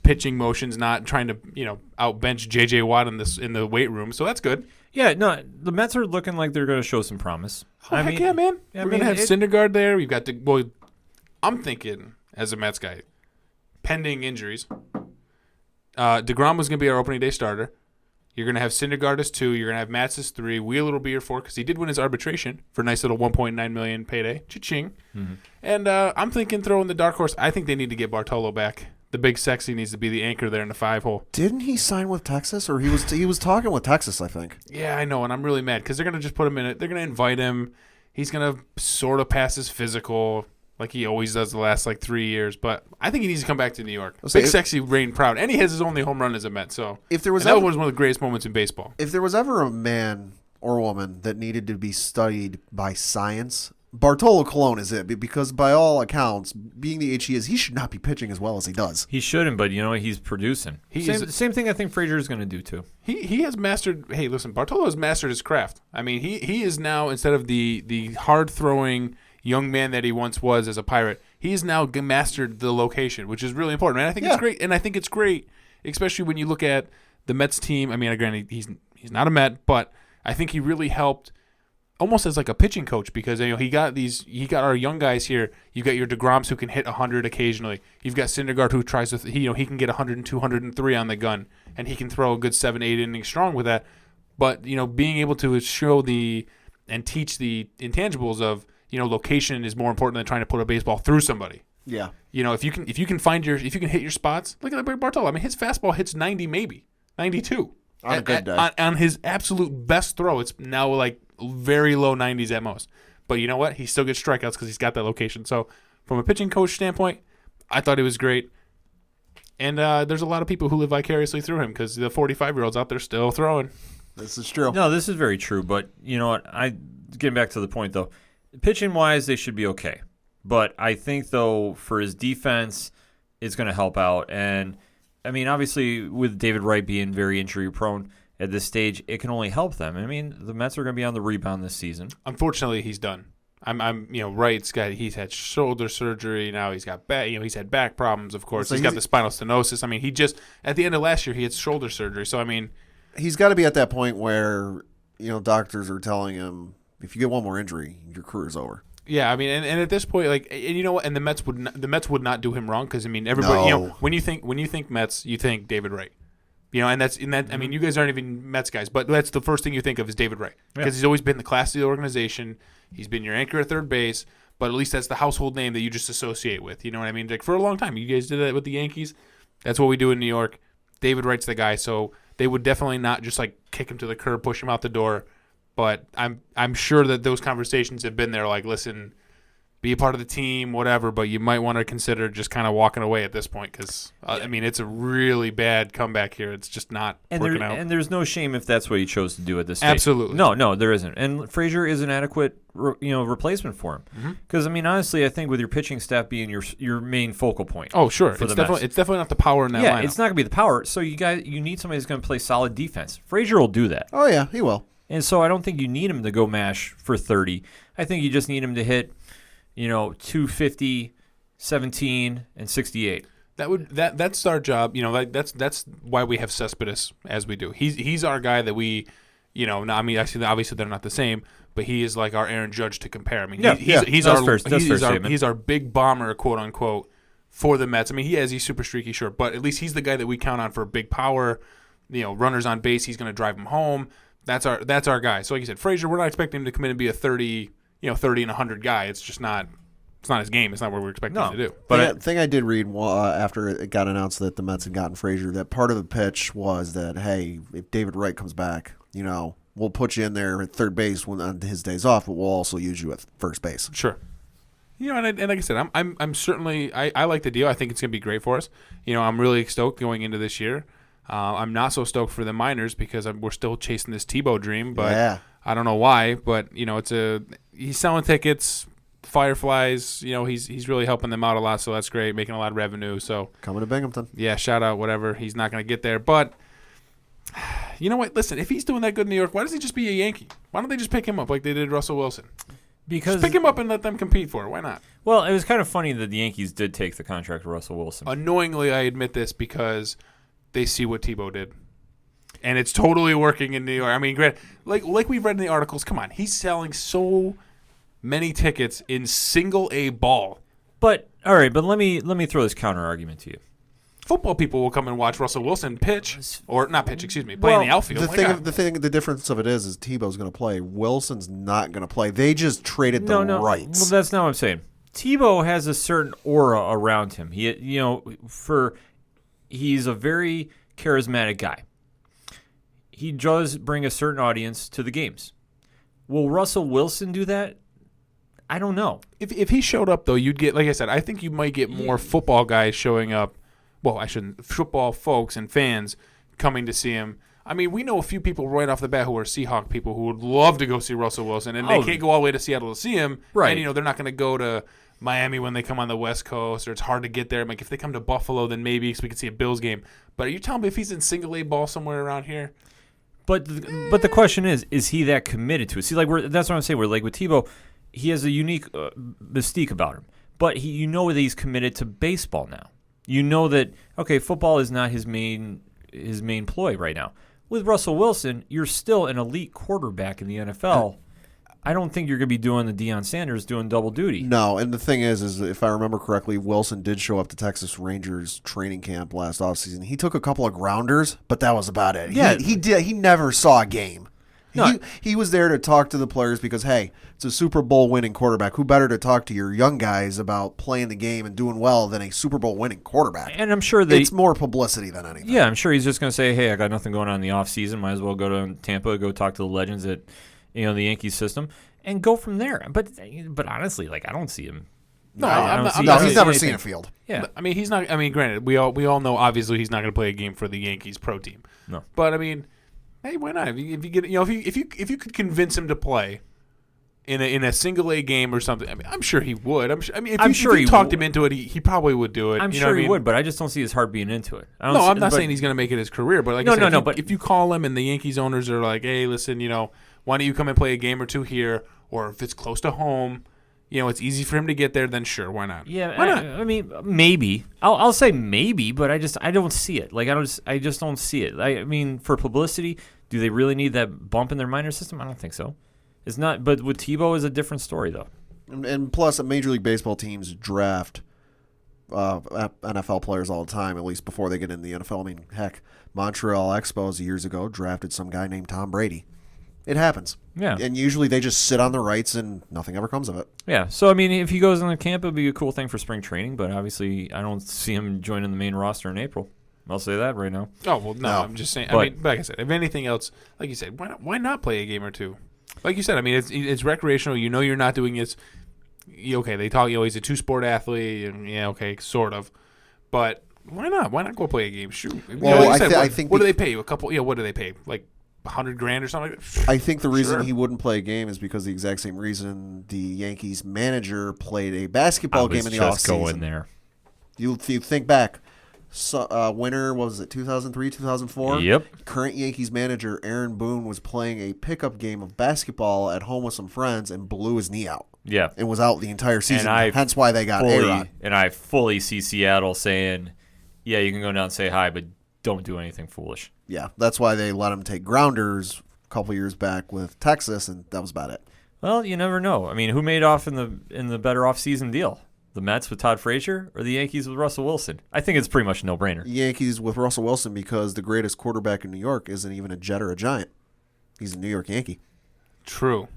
pitching motions, not trying to outbench J.J. Watt in the weight room. So that's good. Yeah, no, the Mets are looking like they're going to show some promise. Oh, heck yeah, man. We're going to have Syndergaard there. We've got I'm thinking, as a Mets guy, pending injuries, DeGrom was going to be our opening day starter. You're going to have Syndergaard as 2. You're going to have Matz as 3. Wheeler will be your 4 because he did win his arbitration for a nice little $1.9 million payday. Cha-ching. Mm-hmm. And I'm thinking throwing the dark horse. I think they need to get Bartolo back. The big sexy needs to be the anchor there in the 5-hole. Didn't he sign with Texas, or he was talking with Texas? I think. Yeah, I know, and I'm really mad because they're gonna just put him in it. They're gonna invite him. He's gonna sort of pass his physical like he always does the last 3 years. But I think he needs to come back to New York. Big sexy, reign proud, and he has his only home run as a Met. So that was one of the greatest moments in baseball. If there was ever a man or woman that needed to be studied by science, Bartolo Colon is it, because by all accounts, being the age he is, he should not be pitching as well as he does. He shouldn't, but he's producing. Same thing I think Frazier is going to do too. He has mastered. Hey, listen, Bartolo has mastered his craft. I mean, he is now, instead of the hard throwing young man that he once was as a Pirate, he's now mastered the location, which is really important. And I think it's great. And I think it's great, especially when you look at the Mets team. I mean, granted, he's not a Met, but I think he really helped. Almost as like a pitching coach, because he got our young guys here. You've got your DeGroms who can hit 100 occasionally. You've got Syndergaard who tries to he can get 102, 103 on the gun, and he can throw a good 7-8 innings strong with that. But being able to show and teach the intangibles of location is more important than trying to put a baseball through somebody. Yeah. If you can hit your spots. Look at Bartolo. I mean, his fastball hits 90, maybe 92 on a good day. On his absolute best throw, it's now very low 90s at most. But you know what? He still gets strikeouts because he's got that location. So from a pitching coach standpoint, I thought he was great. And there's a lot of people who live vicariously through him because the 45-year-old's out there still throwing. This is true. No, this is very true. But you know what? Getting back to the point, though. Pitching-wise, they should be okay. But I think, though, for his defense, it's going to help out. And, I mean, obviously, with David Wright being very injury-prone, at this stage, it can only help them. I mean, the Mets are going to be on the rebound this season. Unfortunately, he's done. Wright's he's had shoulder surgery now. He's got back, he's had back problems. Of course, he's got the spinal stenosis. I mean, he just at the end of last year he had shoulder surgery. So I mean, he's got to be at that point where doctors are telling him if you get one more injury, your career is over. Yeah, I mean, and at this point, and you know what, and the Mets would not do him wrong because I mean, everybody, No. When you think Mets, you think David Wright. And that's in that. I mean, you guys aren't even Mets guys, but that's the first thing you think of is David Wright because he's always been the class of the organization. He's been your anchor at third base, but at least that's the household name that you just associate with. You know what I mean? For a long time, you guys did that with the Yankees. That's what we do in New York. David Wright's the guy, so they would definitely not just kick him to the curb, push him out the door. But I'm sure that those conversations have been there. Listen, be a part of the team, whatever, but you might want to consider just kind of walking away at this point because, I mean, it's a really bad comeback here. It's just not working out. And there's no shame if that's what you chose to do at this stage. Absolutely. No, there isn't. And Frazier is an adequate replacement for him. Because, I mean, honestly, I think with your pitching staff being your main focal point. Oh, sure. It's definitely not the power in that lineup. Yeah, it's not going to be the power. So you need somebody who's going to play solid defense. Frazier will do that. Oh, yeah, he will. And so I don't think you need him to go mash for 30. I think you just need him to hit 250, 17, and 68. That's our job. That's why we have Cespedes as we do. He's our guy that we, obviously they're not the same, but he is like our Aaron Judge to compare. I mean, he's our big bomber, quote unquote, for the Mets. I mean, he's super streaky, sure, but at least he's the guy that we count on for big power. Runners on base, he's going to drive them home. That's our guy. So like you said, Frazier, we're not expecting him to come in and be a 30 and 100 guy. It's just not. It's not his game. It's not what we're expecting him to do. But the thing I did read after it got announced that the Mets had gotten Frazier, that part of the pitch was that, hey, if David Wright comes back, we'll put you in there at third base on his days off, but we'll also use you at first base. Sure. And like I said, I'm certainly I like the deal. I think it's gonna be great for us. I'm really stoked going into this year. I'm not so stoked for the minors because we're still chasing this Tebow dream, but. Yeah. I don't know why, but he's selling tickets, Fireflies. He's really helping them out a lot, so that's great, making a lot of revenue. So coming to Binghamton, yeah, shout out, whatever. He's not going to get there, but you know what? Listen, if he's doing that good in New York, why does he just be a Yankee? Why don't they just pick him up like they did Russell Wilson? Because just pick him up and let them compete for it. Why not? Well, it was kind of funny that the Yankees did take the contract of Russell Wilson. Annoyingly, I admit this because they see what Tebow did. And it's totally working in New York. I mean, like we've read in the articles, come on, he's selling so many tickets in single A ball. But all right, but let me throw this counter argument to you. Football people will come and watch Russell Wilson pitch, or not pitch, excuse me, play in the outfield. The difference of it is Tebow's going to play. Wilson's not going to play. They just traded the rights. Well, that's not what I'm saying. Tebow has a certain aura around him. He's a very charismatic guy. He does bring a certain audience to the games. Will Russell Wilson do that? I don't know. If he showed up, though, you'd get, like I said, I think you might get more football guys showing up. Well, I shouldn't. Football folks and fans coming to see him. I mean, we know a few people right off the bat who are Seahawk people who would love to go see Russell Wilson, and they can't go all the way to Seattle to see him. Right. And, they're not going to go to Miami when they come on the West Coast, or it's hard to get there. Like, if they come to Buffalo, then maybe we could see a Bills game. But are you telling me if he's in single A ball somewhere around here? But the question is he that committed to it? See, that's what I'm saying. We're like with Tebow, he has a unique mystique about him. But that he's committed to baseball now. You know that, okay, football is not his main ploy right now. With Russell Wilson, you're still an elite quarterback in the NFL. I don't think you're going to be doing the Deion Sanders doing double duty. No, and the thing is if I remember correctly, Wilson did show up to Texas Rangers training camp last offseason. He took a couple of grounders, but that was about it. Yeah. He never saw a game. No. He was there to talk to the players because, hey, it's a Super Bowl winning quarterback. Who better to talk to your young guys about playing the game and doing well than a Super Bowl winning quarterback? And I'm sure it's more publicity than anything. Yeah, I'm sure he's just going to say, hey, I got nothing going on in the offseason. Might as well go to Tampa, go talk to the legends at the Yankees system, and go from there. But honestly, I don't see him. He's never seen a field. Yeah, I mean, he's not. I mean, granted, we all know obviously he's not going to play a game for the Yankees pro team. No, but I mean, hey, why not? If you get, if you could convince him to play in a single A game or something, I mean, I'm sure he would. If you talked him into it, he probably would do it. I'm sure he would, but I just don't see his heart being into it. I'm not saying he's going to make it his career, but but if you call him and the Yankees owners are like, hey, listen, why don't you come and play a game or two here, or if it's close to home, it's easy for him to get there, then sure, why not? Yeah, why not? I mean, maybe. I'll say maybe, but I don't see it. I just don't see it. I mean, for publicity, do they really need that bump in their minor system? I don't think so. It's not. But with Tebow is a different story, though. And plus, Major League Baseball teams draft NFL players all the time, at least before they get in the NFL. I mean, heck, Montreal Expos years ago drafted some guy named Tom Brady. It happens. Yeah. And usually they just sit on the rights and nothing ever comes of it. Yeah. So, I mean, if he goes on the camp, it would be a cool thing for spring training, but obviously I don't see him joining the main roster in April. I'll say that right now. Oh, well, no. I'm just saying. I mean, like I said, if anything else, like you said, why not play a game or two? Like you said, I mean, it's recreational. You're not doing this. Okay, they talk, he's a two-sport athlete, and okay, sort of. But why not? Why not go play a game? Shoot. Well, I think what do they pay you? What do they pay? Like $100,000 or something like that? I think the reason he wouldn't play a game is because the exact same reason the Yankees manager played a basketball game in the offseason. Going there. You think back. Winter, what was it, 2003, 2004? Yep. Current Yankees manager Aaron Boone was playing a pickup game of basketball at home with some friends and blew his knee out. Yeah. And was out the entire season, hence why they got A-Rod. And I fully see Seattle saying, yeah, you can go down and say hi, but don't do anything foolish. Yeah, that's why they let him take grounders a couple years back with Texas, and that was about it. Well, you never know. I mean, who made off in the better off-season deal? The Mets with Todd Frazier or the Yankees with Russell Wilson? I think it's pretty much a no-brainer. Yankees with Russell Wilson because the greatest quarterback in New York isn't even a Jet or a Giant. He's a New York Yankee. True.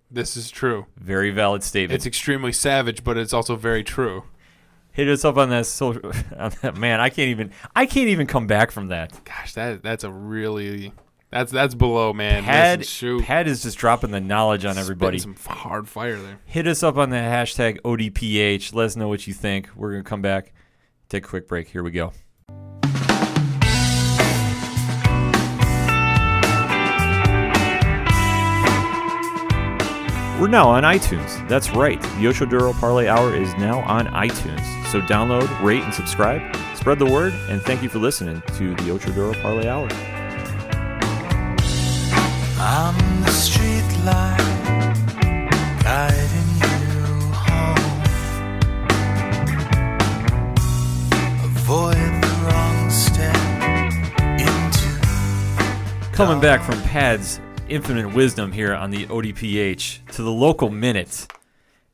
This is true. Very valid statement. It's extremely savage, but it's also very true. Hit us up on that social. Man, I can't even come back from that. Gosh, that's a really. That's below, man. Pat is just dropping the knowledge on everybody. Some hard fire there. Hit us up on the hashtag ODPH. Let us know what you think. We're going to come back, take a quick break. Here we go. We're now on iTunes. That's right. The Ocho Duro Parlay Hour is now on iTunes. So download, rate, and subscribe. Spread the word, and thank you for listening to the Ocho Duro Parlay Hour. I'm the street light guiding you home. coming back from Pad's infinite wisdom here on the ODPH to the local minute.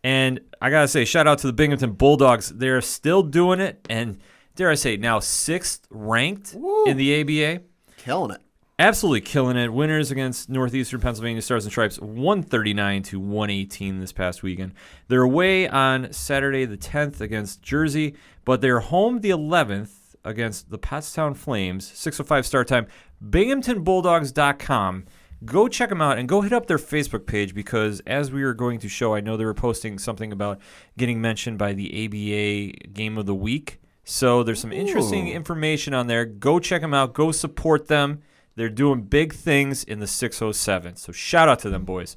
And I got to say, shout out to the Binghamton Bulldogs. They're still doing it, and dare I say, now 6th ranked in the ABA. Killing it. Absolutely killing it. Winners against Northeastern Pennsylvania Stars and Stripes, 139-118 this past weekend. They're away on Saturday the 10th against Jersey, but they're home the 11th against the Pottstown Flames, 6:05 start time. BinghamtonBulldogs.com. Go check them out and go hit up their Facebook page because as we were going to show, I know they were posting something about getting mentioned by the ABA Game of the Week. So there's some interesting information on there. Go check them out. Go support them. They're doing big things in the 607. So shout out to them, boys.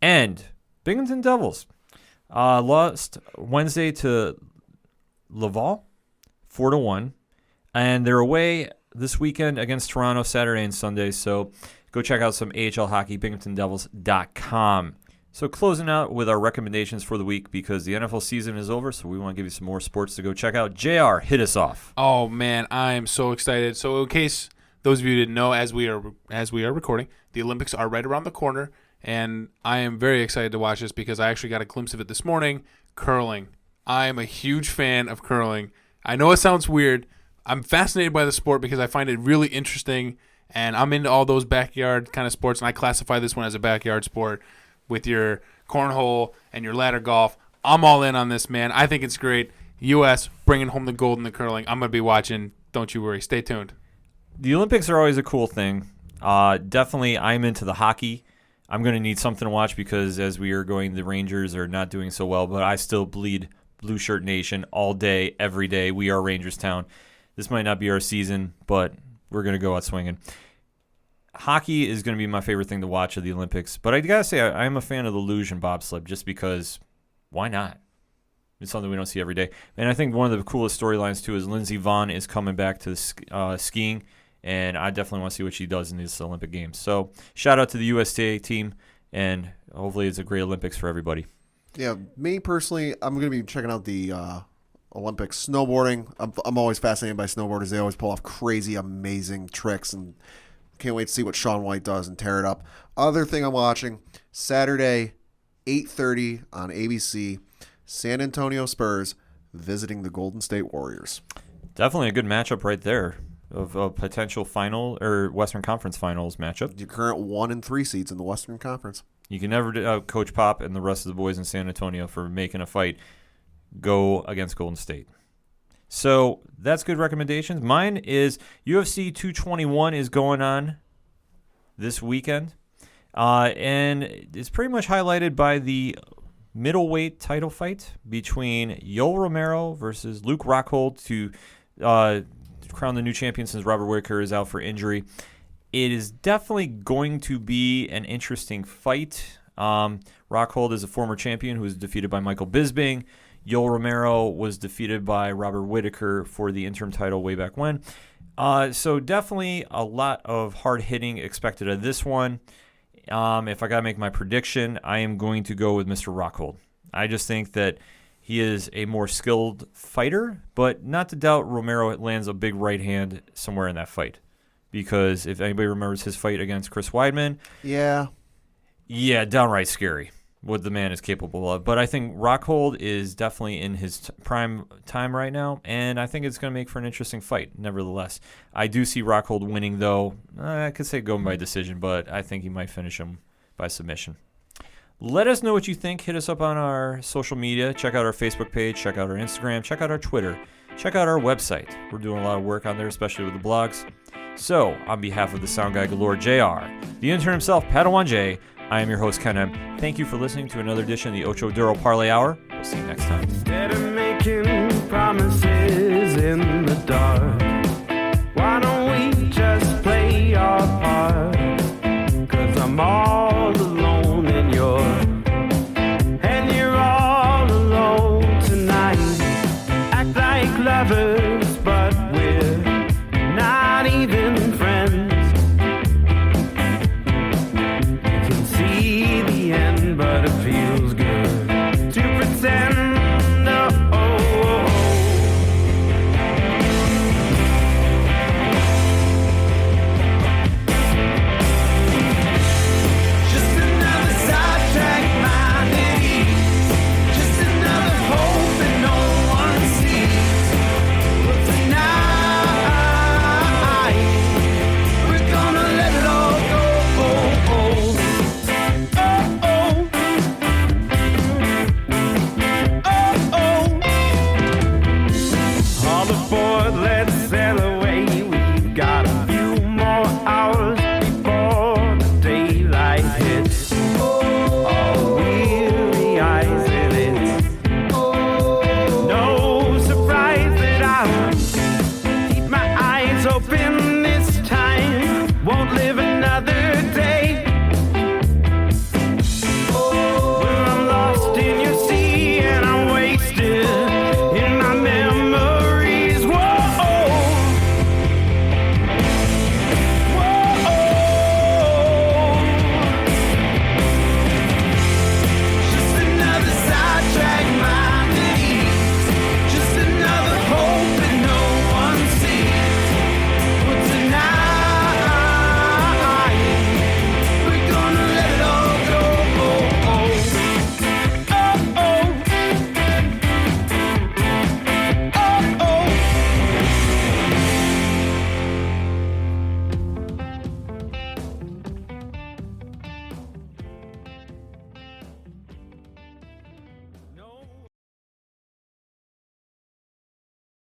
And Binghamton Devils lost Wednesday to Laval, 4-1. And they're away this weekend against Toronto, Saturday and Sunday. So go check out some AHL hockey, BinghamtonDevils.com. So closing out with our recommendations for the week because the NFL season is over, so we want to give you some more sports to go check out. JR, hit us off. Oh, man, I am so excited. So in case those of you who didn't know, as we are recording, the Olympics are right around the corner, and I am very excited to watch this because I actually got a glimpse of it this morning. Curling. I am a huge fan of curling. I know it sounds weird. I'm fascinated by the sport because I find it really interesting, and I'm into all those backyard kind of sports, and I classify this one as a backyard sport with your cornhole and your ladder golf. I'm all in on this, man. I think it's great. U.S. bringing home the gold in the curling. I'm going to be watching. Don't you worry. Stay tuned. The Olympics are always a cool thing. Definitely, I'm into the hockey. I'm going to need something to watch because as we are going, the Rangers are not doing so well, but I still bleed Blue Shirt Nation all day, every day. We are Rangers Town. This might not be our season, but we're going to go out swinging. Hockey is going to be my favorite thing to watch of the Olympics, but I got to say I am a fan of the luge and bobsled just because why not? It's something we don't see every day. And I think one of the coolest storylines, too, is Lindsey Vonn is coming back to skiing, and I definitely want to see what she does in these Olympic Games. So shout out to the USA team, and hopefully it's a great Olympics for everybody. Yeah, me personally, I'm going to be checking out the Olympics. Snowboarding, I'm always fascinated by snowboarders. They always pull off crazy, amazing tricks, and can't wait to see what Shaun White does and tear it up. Other thing I'm watching, Saturday, 8:30 on ABC, San Antonio Spurs visiting the Golden State Warriors. Definitely a good matchup right there of a potential final or Western Conference Finals matchup. Your current 1 and 3 seeds in the Western Conference. You can never Coach Pop and the rest of the boys in San Antonio for making a fight go against Golden State. So that's good recommendations. Mine is UFC 221 is going on this weekend. And it's pretty much highlighted by the middleweight title fight between Yoel Romero versus Luke Rockhold to crown the new champion since Robert Whittaker is out for injury. It is definitely going to be an interesting fight. Rockhold is a former champion who was defeated by Michael Bisping. Yoel Romero was defeated by Robert Whittaker for the interim title way back when. So definitely a lot of hard hitting expected of this one. If I got to make my prediction, I am going to go with Mr. Rockhold. I just think that he is a more skilled fighter, but not to doubt Romero lands a big right hand somewhere in that fight. Because if anybody remembers his fight against Chris Weidman, yeah, downright scary what the man is capable of. But I think Rockhold is definitely in his prime time right now, and I think it's going to make for an interesting fight, nevertheless. I do see Rockhold winning, though. I could say going by decision, but I think he might finish him by submission. Let us know what you think. Hit us up on our social media. Check out our Facebook page. Check out our Instagram. Check out our Twitter. Check out our website. We're doing a lot of work on there, especially with the blogs. So, on behalf of the sound guy galore, JR, the intern himself, Padawan J, I am your host, Ken M. Thank you for listening to another edition of the Ocho Duro Parlay Hour. We'll see you next time. Instead of making promises in the dark,